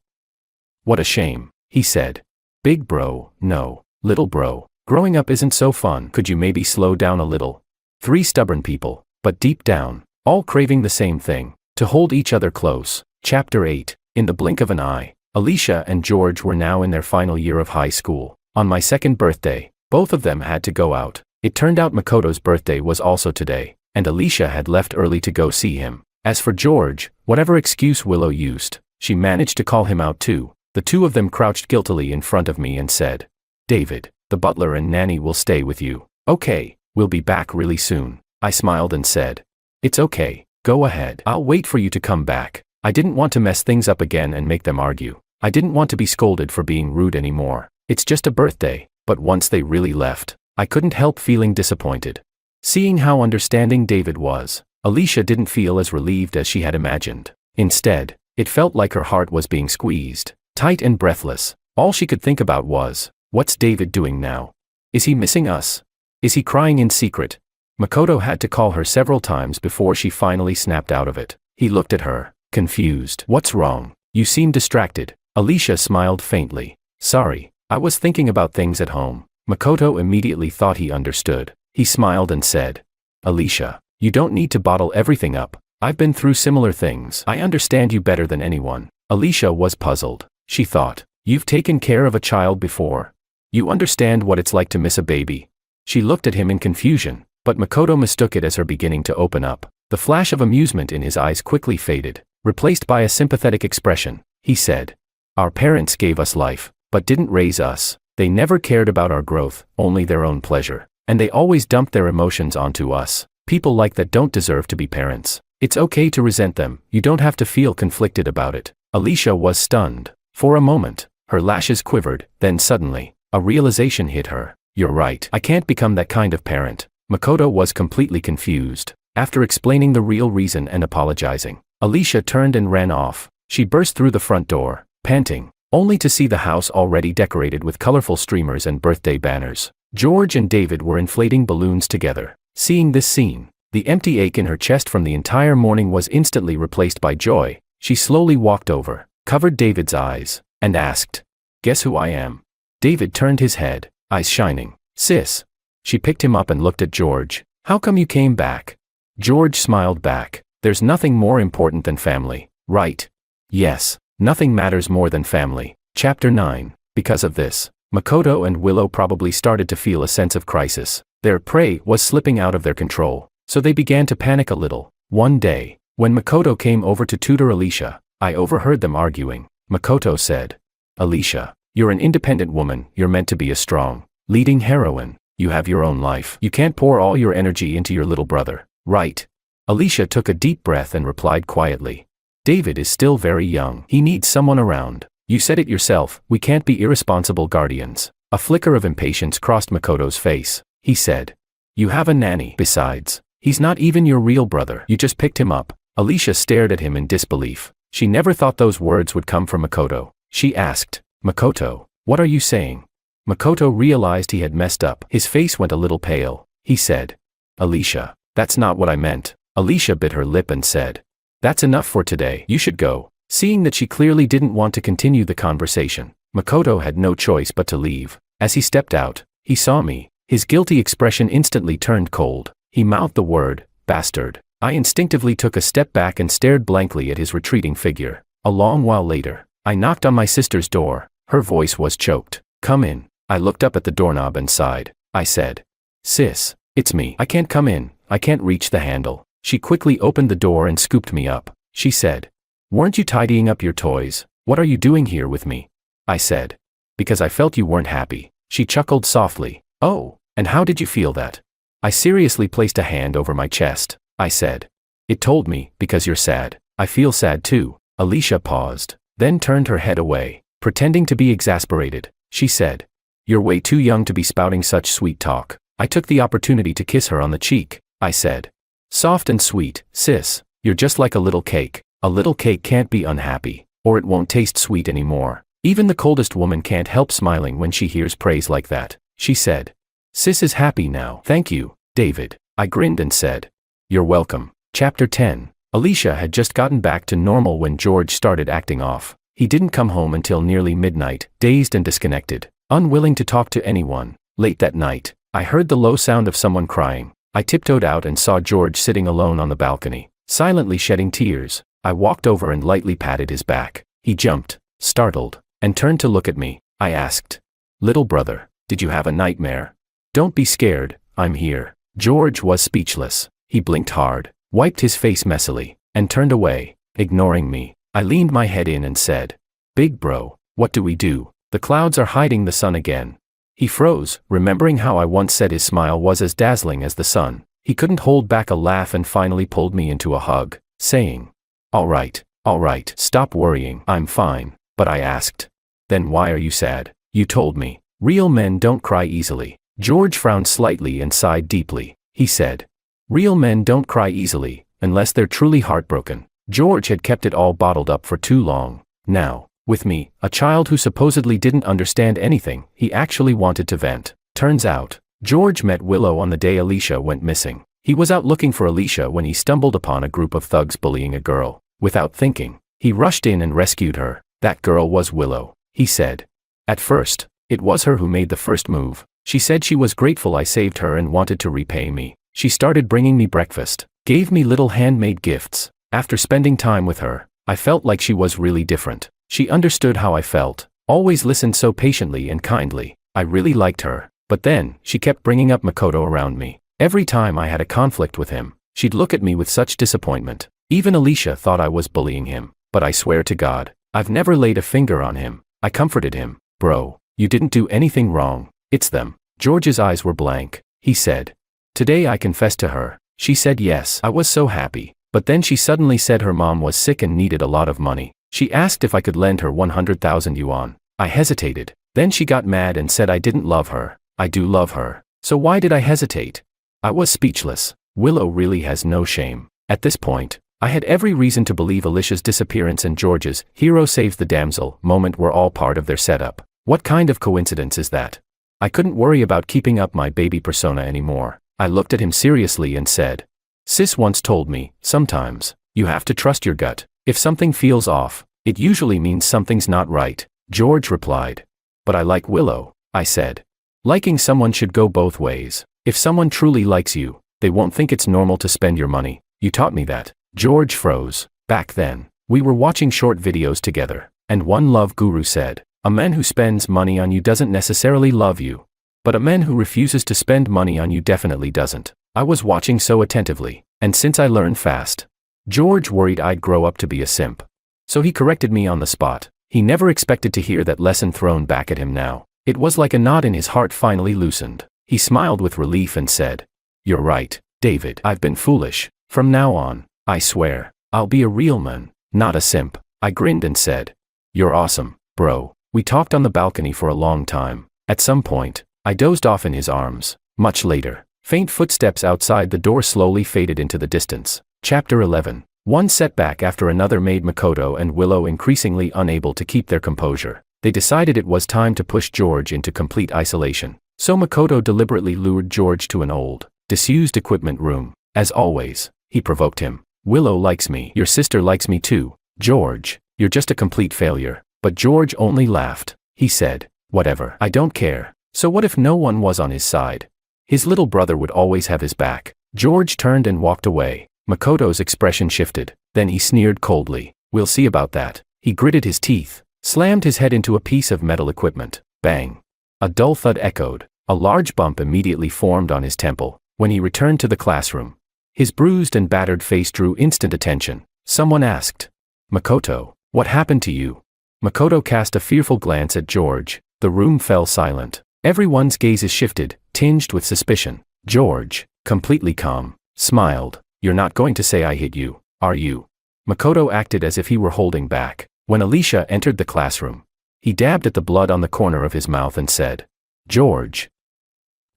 What a shame, he said. Big bro, no. Little bro, growing up isn't so fun. Could you maybe slow down a little? 3 stubborn people, but deep down, all craving the same thing, to hold each other close. Chapter 8. In the blink of an eye, Alicia and George were now in their final year of high school. On my 2nd birthday, both of them had to go out. It turned out Makoto's birthday was also today, and Alicia had left early to go see him. As for George, whatever excuse Willow used, she managed to call him out too. The two of them crouched guiltily in front of me and said, David, the butler and nanny will stay with you. Okay, we'll be back really soon. I smiled and said, it's okay, go ahead. I'll wait for you to come back. I didn't want to mess things up again and make them argue. I didn't want to be scolded for being rude anymore. It's just a birthday. But once they really left, I couldn't help feeling disappointed. Seeing how understanding David was, Alicia didn't feel as relieved as she had imagined. Instead, it felt like her heart was being squeezed, tight and breathless. All she could think about was, what's David doing now? Is he missing us? Is he crying in secret? Makoto had to call her several times before she finally snapped out of it. He looked at her, confused. What's wrong? You seem distracted. Alicia smiled faintly. Sorry, I was thinking about things at home. Makoto immediately thought he understood. He smiled and said, Alicia, you don't need to bottle everything up. I've been through similar things. I understand you better than anyone. Alicia was puzzled. She thought, you've taken care of a child before. You understand what it's like to miss a baby. She looked at him in confusion, but Makoto mistook it as her beginning to open up. The flash of amusement in his eyes quickly faded, replaced by a sympathetic expression. He said, our parents gave us life, but didn't raise us. They never cared about our growth, only their own pleasure. And they always dumped their emotions onto us. People like that don't deserve to be parents. It's okay to resent them. You don't have to feel conflicted about it. Alicia was stunned. For a moment, her lashes quivered, then suddenly, a realization hit her. You're right. I can't become that kind of parent. Makoto was completely confused. After explaining the real reason and apologizing, Alicia turned and ran off. She burst through the front door, panting, only to see the house already decorated with colorful streamers and birthday banners. George and David were inflating balloons together. Seeing this scene, the empty ache in her chest from the entire morning was instantly replaced by joy. She slowly walked over, covered David's eyes, and asked, "Guess who I am?" David turned his head, eyes shining. "Sis." She picked him up and looked at George. "How come you came back?" George smiled back. "There's nothing more important than family, right?" "Yes, nothing matters more than family." Chapter 9. Because of this, Makoto and Willow probably started to feel a sense of crisis. Their prey was slipping out of their control, so they began to panic a little. One day, when Makoto came over to tutor Alicia, I overheard them arguing. Makoto said, "Alicia, you're an independent woman, you're meant to be a strong, leading heroine. You have your own life. You can't pour all your energy into your little brother, right?" Alicia took a deep breath and replied quietly, "David is still very young. He needs someone around. You said it yourself, we can't be irresponsible guardians." A flicker of impatience crossed Makoto's face. He said, "You have a nanny. Besides, he's not even your real brother. You just picked him up." Alicia stared at him in disbelief. She never thought those words would come from Makoto. She asked, "Makoto, what are you saying?" Makoto realized he had messed up. His face went a little pale. He said, "Alicia, that's not what I meant." Alicia bit her lip and said, "That's enough for today. You should go." Seeing that she clearly didn't want to continue the conversation, Makoto had no choice but to leave. As he stepped out, he saw me. His guilty expression instantly turned cold. He mouthed the word, "Bastard." I instinctively took a step back and stared blankly at his retreating figure. A long while later, I knocked on my sister's door. Her voice was choked. "Come in." I looked up at the doorknob and sighed. I said, "Sis, it's me. I can't come in. I can't reach the handle." She quickly opened the door and scooped me up. She said, "Weren't you tidying up your toys? What are you doing here with me?" I said, "Because I felt you weren't happy." She chuckled softly. "Oh, and how did you feel that?" I seriously placed a hand over my chest. I said, "It told me, because you're sad. I feel sad too." Alicia paused, then turned her head away, pretending to be exasperated. She said, "You're way too young to be spouting such sweet talk." I took the opportunity to kiss her on the cheek. I said, "Soft and sweet, sis, you're just like a little cake. A little cake can't be unhappy, or it won't taste sweet anymore." Even the coldest woman can't help smiling when she hears praise like that. She said, "Sis is happy now." "Thank you, David." I grinned and said, "You're welcome." Chapter 10. Alicia had just gotten back to normal when George started acting off. He didn't come home until nearly midnight, dazed and disconnected, unwilling to talk to anyone. Late that night, I heard the low sound of someone crying. I tiptoed out and saw George sitting alone on the balcony, silently shedding tears. I walked over and lightly patted his back. He jumped, startled, and turned to look at me. I asked, "Little brother, did you have a nightmare?" "Don't be scared, I'm here." George was speechless. He blinked hard, wiped his face messily, and turned away, ignoring me. I leaned my head in and said, "Big bro, what do we do? The clouds are hiding the sun again." He froze, remembering how I once said his smile was as dazzling as the sun. He couldn't hold back a laugh and finally pulled me into a hug, saying, all right, stop worrying, I'm fine." But I asked, "Then why are you sad?" "You told me. Real men don't cry easily." George frowned slightly and sighed deeply. He said, "Real men don't cry easily, unless they're truly heartbroken." George had kept it all bottled up for too long. Now, with me, a child who supposedly didn't understand anything, he actually wanted to vent. Turns out, George met Willow on the day Alicia went missing. He was out looking for Alicia when he stumbled upon a group of thugs bullying a girl. Without thinking, he rushed in and rescued her. That girl was Willow, he said. At first, it was her who made the first move. She said she was grateful I saved her and wanted to repay me. She started bringing me breakfast, gave me little handmade gifts. After spending time with her, I felt like she was really different. She understood how I felt, always listened so patiently and kindly. I really liked her. But then, she kept bringing up Makoto around me. Every time I had a conflict with him, she'd look at me with such disappointment. Even Alicia thought I was bullying him. But I swear to God, I've never laid a finger on him. I comforted him. "Bro, you didn't do anything wrong. It's them." George's eyes were blank. He said, "Today I confessed to her." She said yes. I was so happy. But then she suddenly said her mom was sick and needed a lot of money. She asked if I could lend her 100,000 yuan. I hesitated. Then she got mad and said I didn't love her. I do love her. So why did I hesitate? I was speechless. Willow really has no shame. At this point, I had every reason to believe Alicia's disappearance and George's hero saves the damsel moment were all part of their setup. What kind of coincidence is that? I couldn't worry about keeping up my baby persona anymore. I looked at him seriously and said, Sis once told me, sometimes, you have to trust your gut. If something feels off, it usually means something's not right. George replied. But I like Willow, I said. Liking someone should go both ways. If someone truly likes you, they won't think it's normal to spend your money. You taught me that. George froze. Back then, we were watching short videos together, and one love guru said, a man who spends money on you doesn't necessarily love you. But a man who refuses to spend money on you definitely doesn't. I was watching so attentively, and since I learned fast, George worried I'd grow up to be a simp. So he corrected me on the spot. He never expected to hear that lesson thrown back at him now. It was like a knot in his heart finally loosened. He smiled with relief and said, You're right, David. I've been foolish. From now on, I swear, I'll be a real man, not a simp. I grinned and said, You're awesome, bro. We talked on the balcony for a long time. At some point, I dozed off in his arms. Much later, faint footsteps outside the door slowly faded into the distance. Chapter 11. One setback after another made Makoto and Willow increasingly unable to keep their composure. They decided it was time to push George into complete isolation. So Makoto deliberately lured George to an old, disused equipment room. As always, he provoked him. Willow likes me. Your sister likes me too. George, you're just a complete failure. But George only laughed. He said, Whatever. I don't care. So what if no one was on his side? His little brother would always have his back. George turned and walked away. Makoto's expression shifted. Then he sneered coldly. We'll see about that. He gritted his teeth, slammed his head into a piece of metal equipment. Bang. A dull thud echoed. A large bump immediately formed on his temple. When he returned to the classroom, his bruised and battered face drew instant attention. Someone asked, Makoto, what happened to you? Makoto cast a fearful glance at George. The room fell silent. Everyone's gazes shifted, tinged with suspicion. George, completely calm, smiled. You're not going to say I hit you, are you? Makoto acted as if he were holding back. When Alicia entered the classroom, he dabbed at the blood on the corner of his mouth and said, George,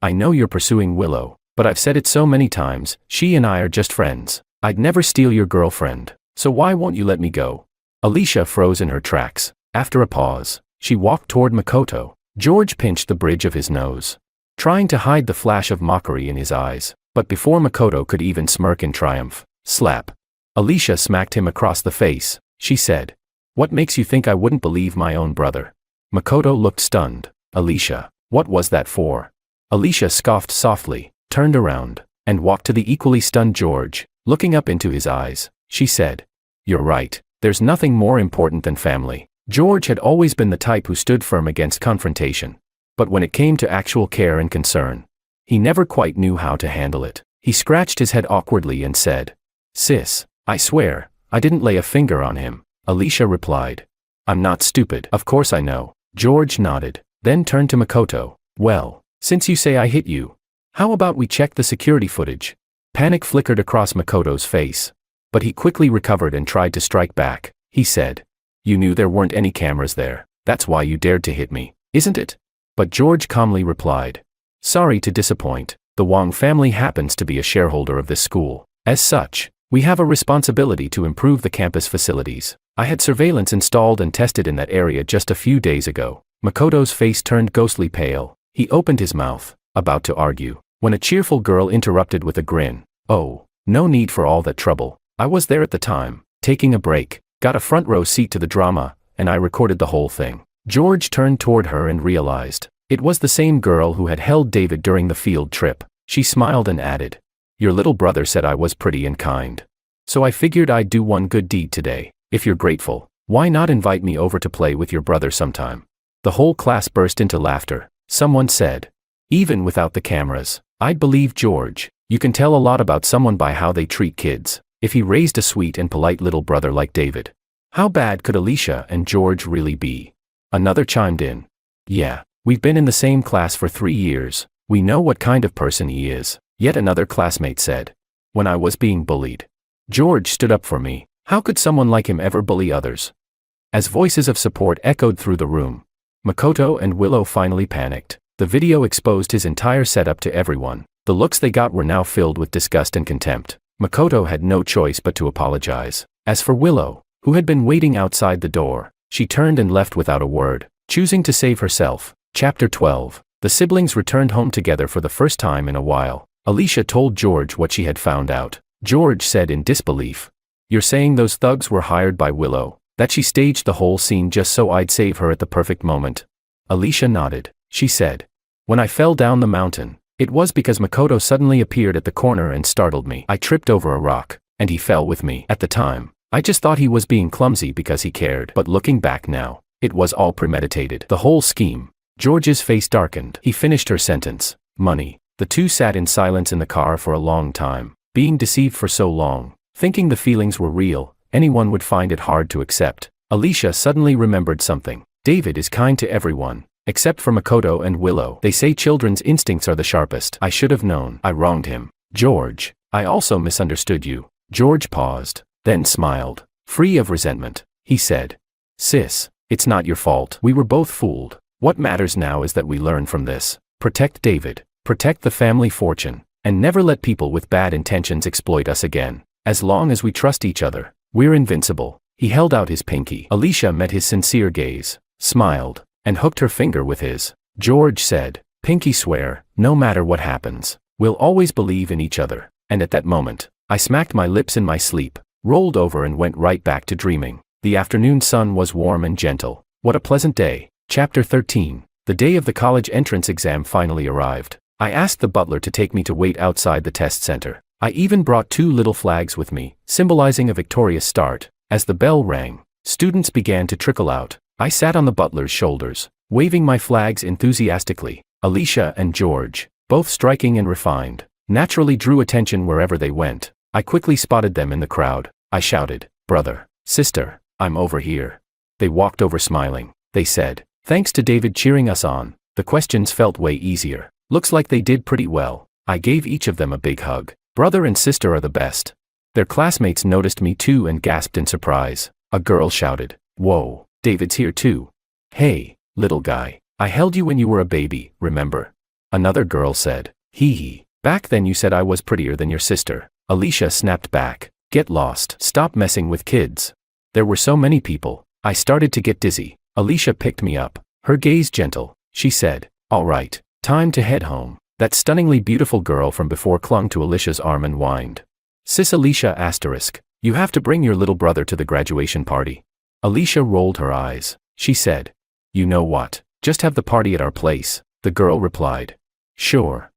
I know you're pursuing Willow, but I've said it so many times, she and I are just friends. I'd never steal your girlfriend, so why won't you let me go? Alicia froze in her tracks. After a pause, she walked toward Makoto. George pinched the bridge of his nose, trying to hide the flash of mockery in his eyes. But before Makoto could even smirk in triumph, slap. Alicia smacked him across the face. She said, What makes you think I wouldn't believe my own brother? Makoto looked stunned. Alicia, what was that for? Alicia scoffed softly, turned around, and walked to the equally stunned George. Looking up into his eyes, she said, You're right. There's nothing more important than family. George had always been the type who stood firm against confrontation. But when it came to actual care and concern, he never quite knew how to handle it. He scratched his head awkwardly and said, Sis, I swear, I didn't lay a finger on him. Alicia replied, I'm not stupid. Of course I know. George nodded, then turned to Makoto. Well, since you say I hit you, how about we check the security footage? Panic flickered across Makoto's face. But he quickly recovered and tried to strike back. He said, You knew there weren't any cameras there. That's why you dared to hit me, isn't it? But George calmly replied, Sorry to disappoint. The Wang family happens to be a shareholder of this school. As such, we have a responsibility to improve the campus facilities. I had surveillance installed and tested in that area just a few days ago. Makoto's face turned ghostly pale. He opened his mouth, about to argue, when a cheerful girl interrupted with a grin. Oh, no need for all that trouble. I was there at the time, taking a break, got a front row seat to the drama, and I recorded the whole thing. George turned toward her and realized it was the same girl who had held David during the field trip. She smiled and added, Your little brother said I was pretty and kind. So I figured I'd do one good deed today. If you're grateful, why not invite me over to play with your brother sometime? The whole class burst into laughter. Someone said, Even without the cameras, I'd believe George. You can tell a lot about someone by how they treat kids. If he raised a sweet and polite little brother like David, how bad could Alicia and George really be? Another chimed in. Yeah, we've been in the same class for 3 years. We know what kind of person he is. Yet another classmate said. When I was being bullied, George stood up for me. How could someone like him ever bully others? as voices of support echoed through the room. Makoto and Willow finally panicked. The video exposed his entire setup to everyone. The looks they got were now filled with disgust and contempt. Makoto had no choice but to apologize. As for Willow, who had been waiting outside the door, she turned and left without a word, choosing to save herself. Chapter 12. The siblings returned home together for the first time in a while. Alicia told George what she had found out. George said in disbelief, "You're saying those thugs were hired by Willow? That she staged the whole scene just so I'd save her at the perfect moment?" Alicia nodded. She said, "When I fell down the mountain, it was because Makoto suddenly appeared at the corner and startled me. I tripped over a rock, and he fell with me. At the time, I just thought he was being clumsy because he cared. But looking back now, it was all premeditated. The whole scheme." George's face darkened. He finished her sentence. Money. The two sat in silence in the car for a long time. Being deceived for so long, thinking the feelings were real, anyone would find it hard to accept. Alicia suddenly remembered something. David is kind to everyone, except for Makoto and Willow. They say children's instincts are the sharpest. I should have known. I wronged him. George, I also misunderstood you. George paused, then smiled. Free of resentment, he said, "Sis, it's not your fault. We were both fooled. What matters now is that we learn from this. Protect David, protect the family fortune, and never let people with bad intentions exploit us again. As long as we trust each other, we're invincible." He held out his pinky. Alicia met his sincere gaze, smiled, and hooked her finger with his. George said, "Pinky swear, no matter what happens, we'll always believe in each other." And at that moment, I smacked my lips in my sleep, rolled over and went right back to dreaming. The afternoon sun was warm and gentle. What a pleasant day. Chapter 13. The day of the college entrance exam finally arrived. I asked the butler to take me to wait outside the test center. I even brought 2 little flags with me, symbolizing a victorious start. As the bell rang, students began to trickle out. I sat on the butler's shoulders, waving my flags enthusiastically. Alicia and George, both striking and refined, naturally drew attention wherever they went. I quickly spotted them in the crowd. I shouted, "Brother, sister, I'm over here." They walked over smiling. They said, "Thanks to David cheering us on, the questions felt way easier. Looks like they did pretty well." I gave each of them a big hug. Brother and sister are the best. Their classmates noticed me too and gasped in surprise. A girl shouted, "Whoa, David's here too. Hey, little guy, I held you when you were a baby, remember?" Another girl said, "Hee hee, back then you said I was prettier than your sister." Alicia snapped back, "Get lost. Stop messing with kids." There were so many people, I started to get dizzy. Alicia picked me up, her gaze gentle. She said, "All right, time to head home." That stunningly beautiful girl from before clung to Alicia's arm and whined. "Sis Alicia asterisk, you have to bring your little brother to the graduation party." Alicia rolled her eyes. She said, "You know what, just have the party at our place." The girl replied, Sure,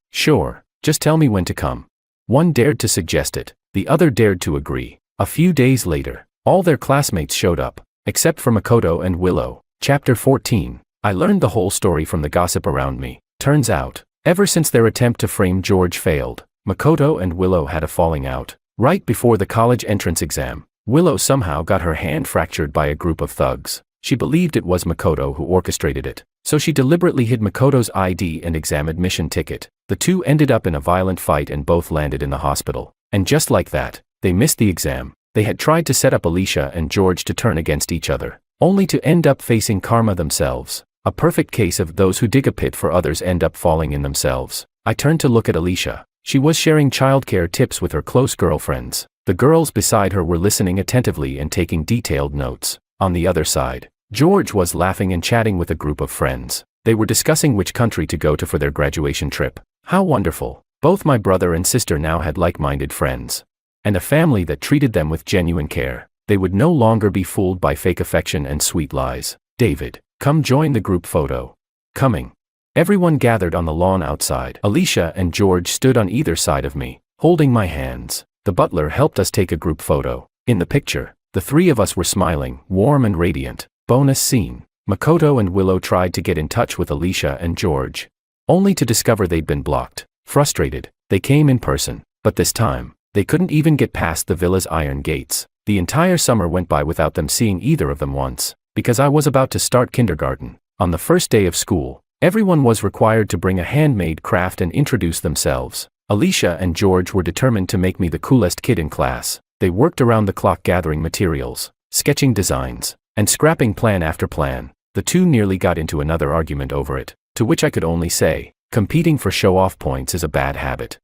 just tell me when to come." One dared to suggest it, the other dared to agree. A few days later, all their classmates showed up, except for Makoto and Willow. Chapter 14. I learned the whole story from the gossip around me. Turns out, ever since their attempt to frame George failed, Makoto and Willow had a falling out. Right before the college entrance exam, Willow somehow got her hand fractured by a group of thugs. She believed it was Makoto who orchestrated it, so she deliberately hid Makoto's ID and exam admission ticket. The two ended up in a violent fight and both landed in the hospital. And just like that, they missed the exam. They had tried to set up Alicia and George to turn against each other, only to end up facing karma themselves. A perfect case of those who dig a pit for others end up falling in themselves. I turned to look at Alicia. She was sharing childcare tips with her close girlfriends. The girls beside her were listening attentively and taking detailed notes. On the other side, George was laughing and chatting with a group of friends. They were discussing which country to go to for their graduation trip. How wonderful! Both my brother and sister now had like-minded friends, and a family that treated them with genuine care. They would no longer be fooled by fake affection and sweet lies. "David, come join the group photo." Coming. Everyone gathered on the lawn outside. Alicia and George stood on either side of me, holding my hands. The butler helped us take a group photo. In the picture, the three of us were smiling, warm and radiant. Bonus scene. Makoto and Willow tried to get in touch with Alicia and George, only to discover they'd been blocked. Frustrated, they came in person, but this time, they couldn't even get past the villa's iron gates. The entire summer went by without them seeing either of them once, because I was about to start kindergarten. On the first day of school, everyone was required to bring a handmade craft and introduce themselves. Alicia and George were determined to make me the coolest kid in class. They worked around the clock gathering materials, sketching designs, And scrapping plan after plan, the two nearly got into another argument over it, to which I could only say, competing for show-off points is a bad habit.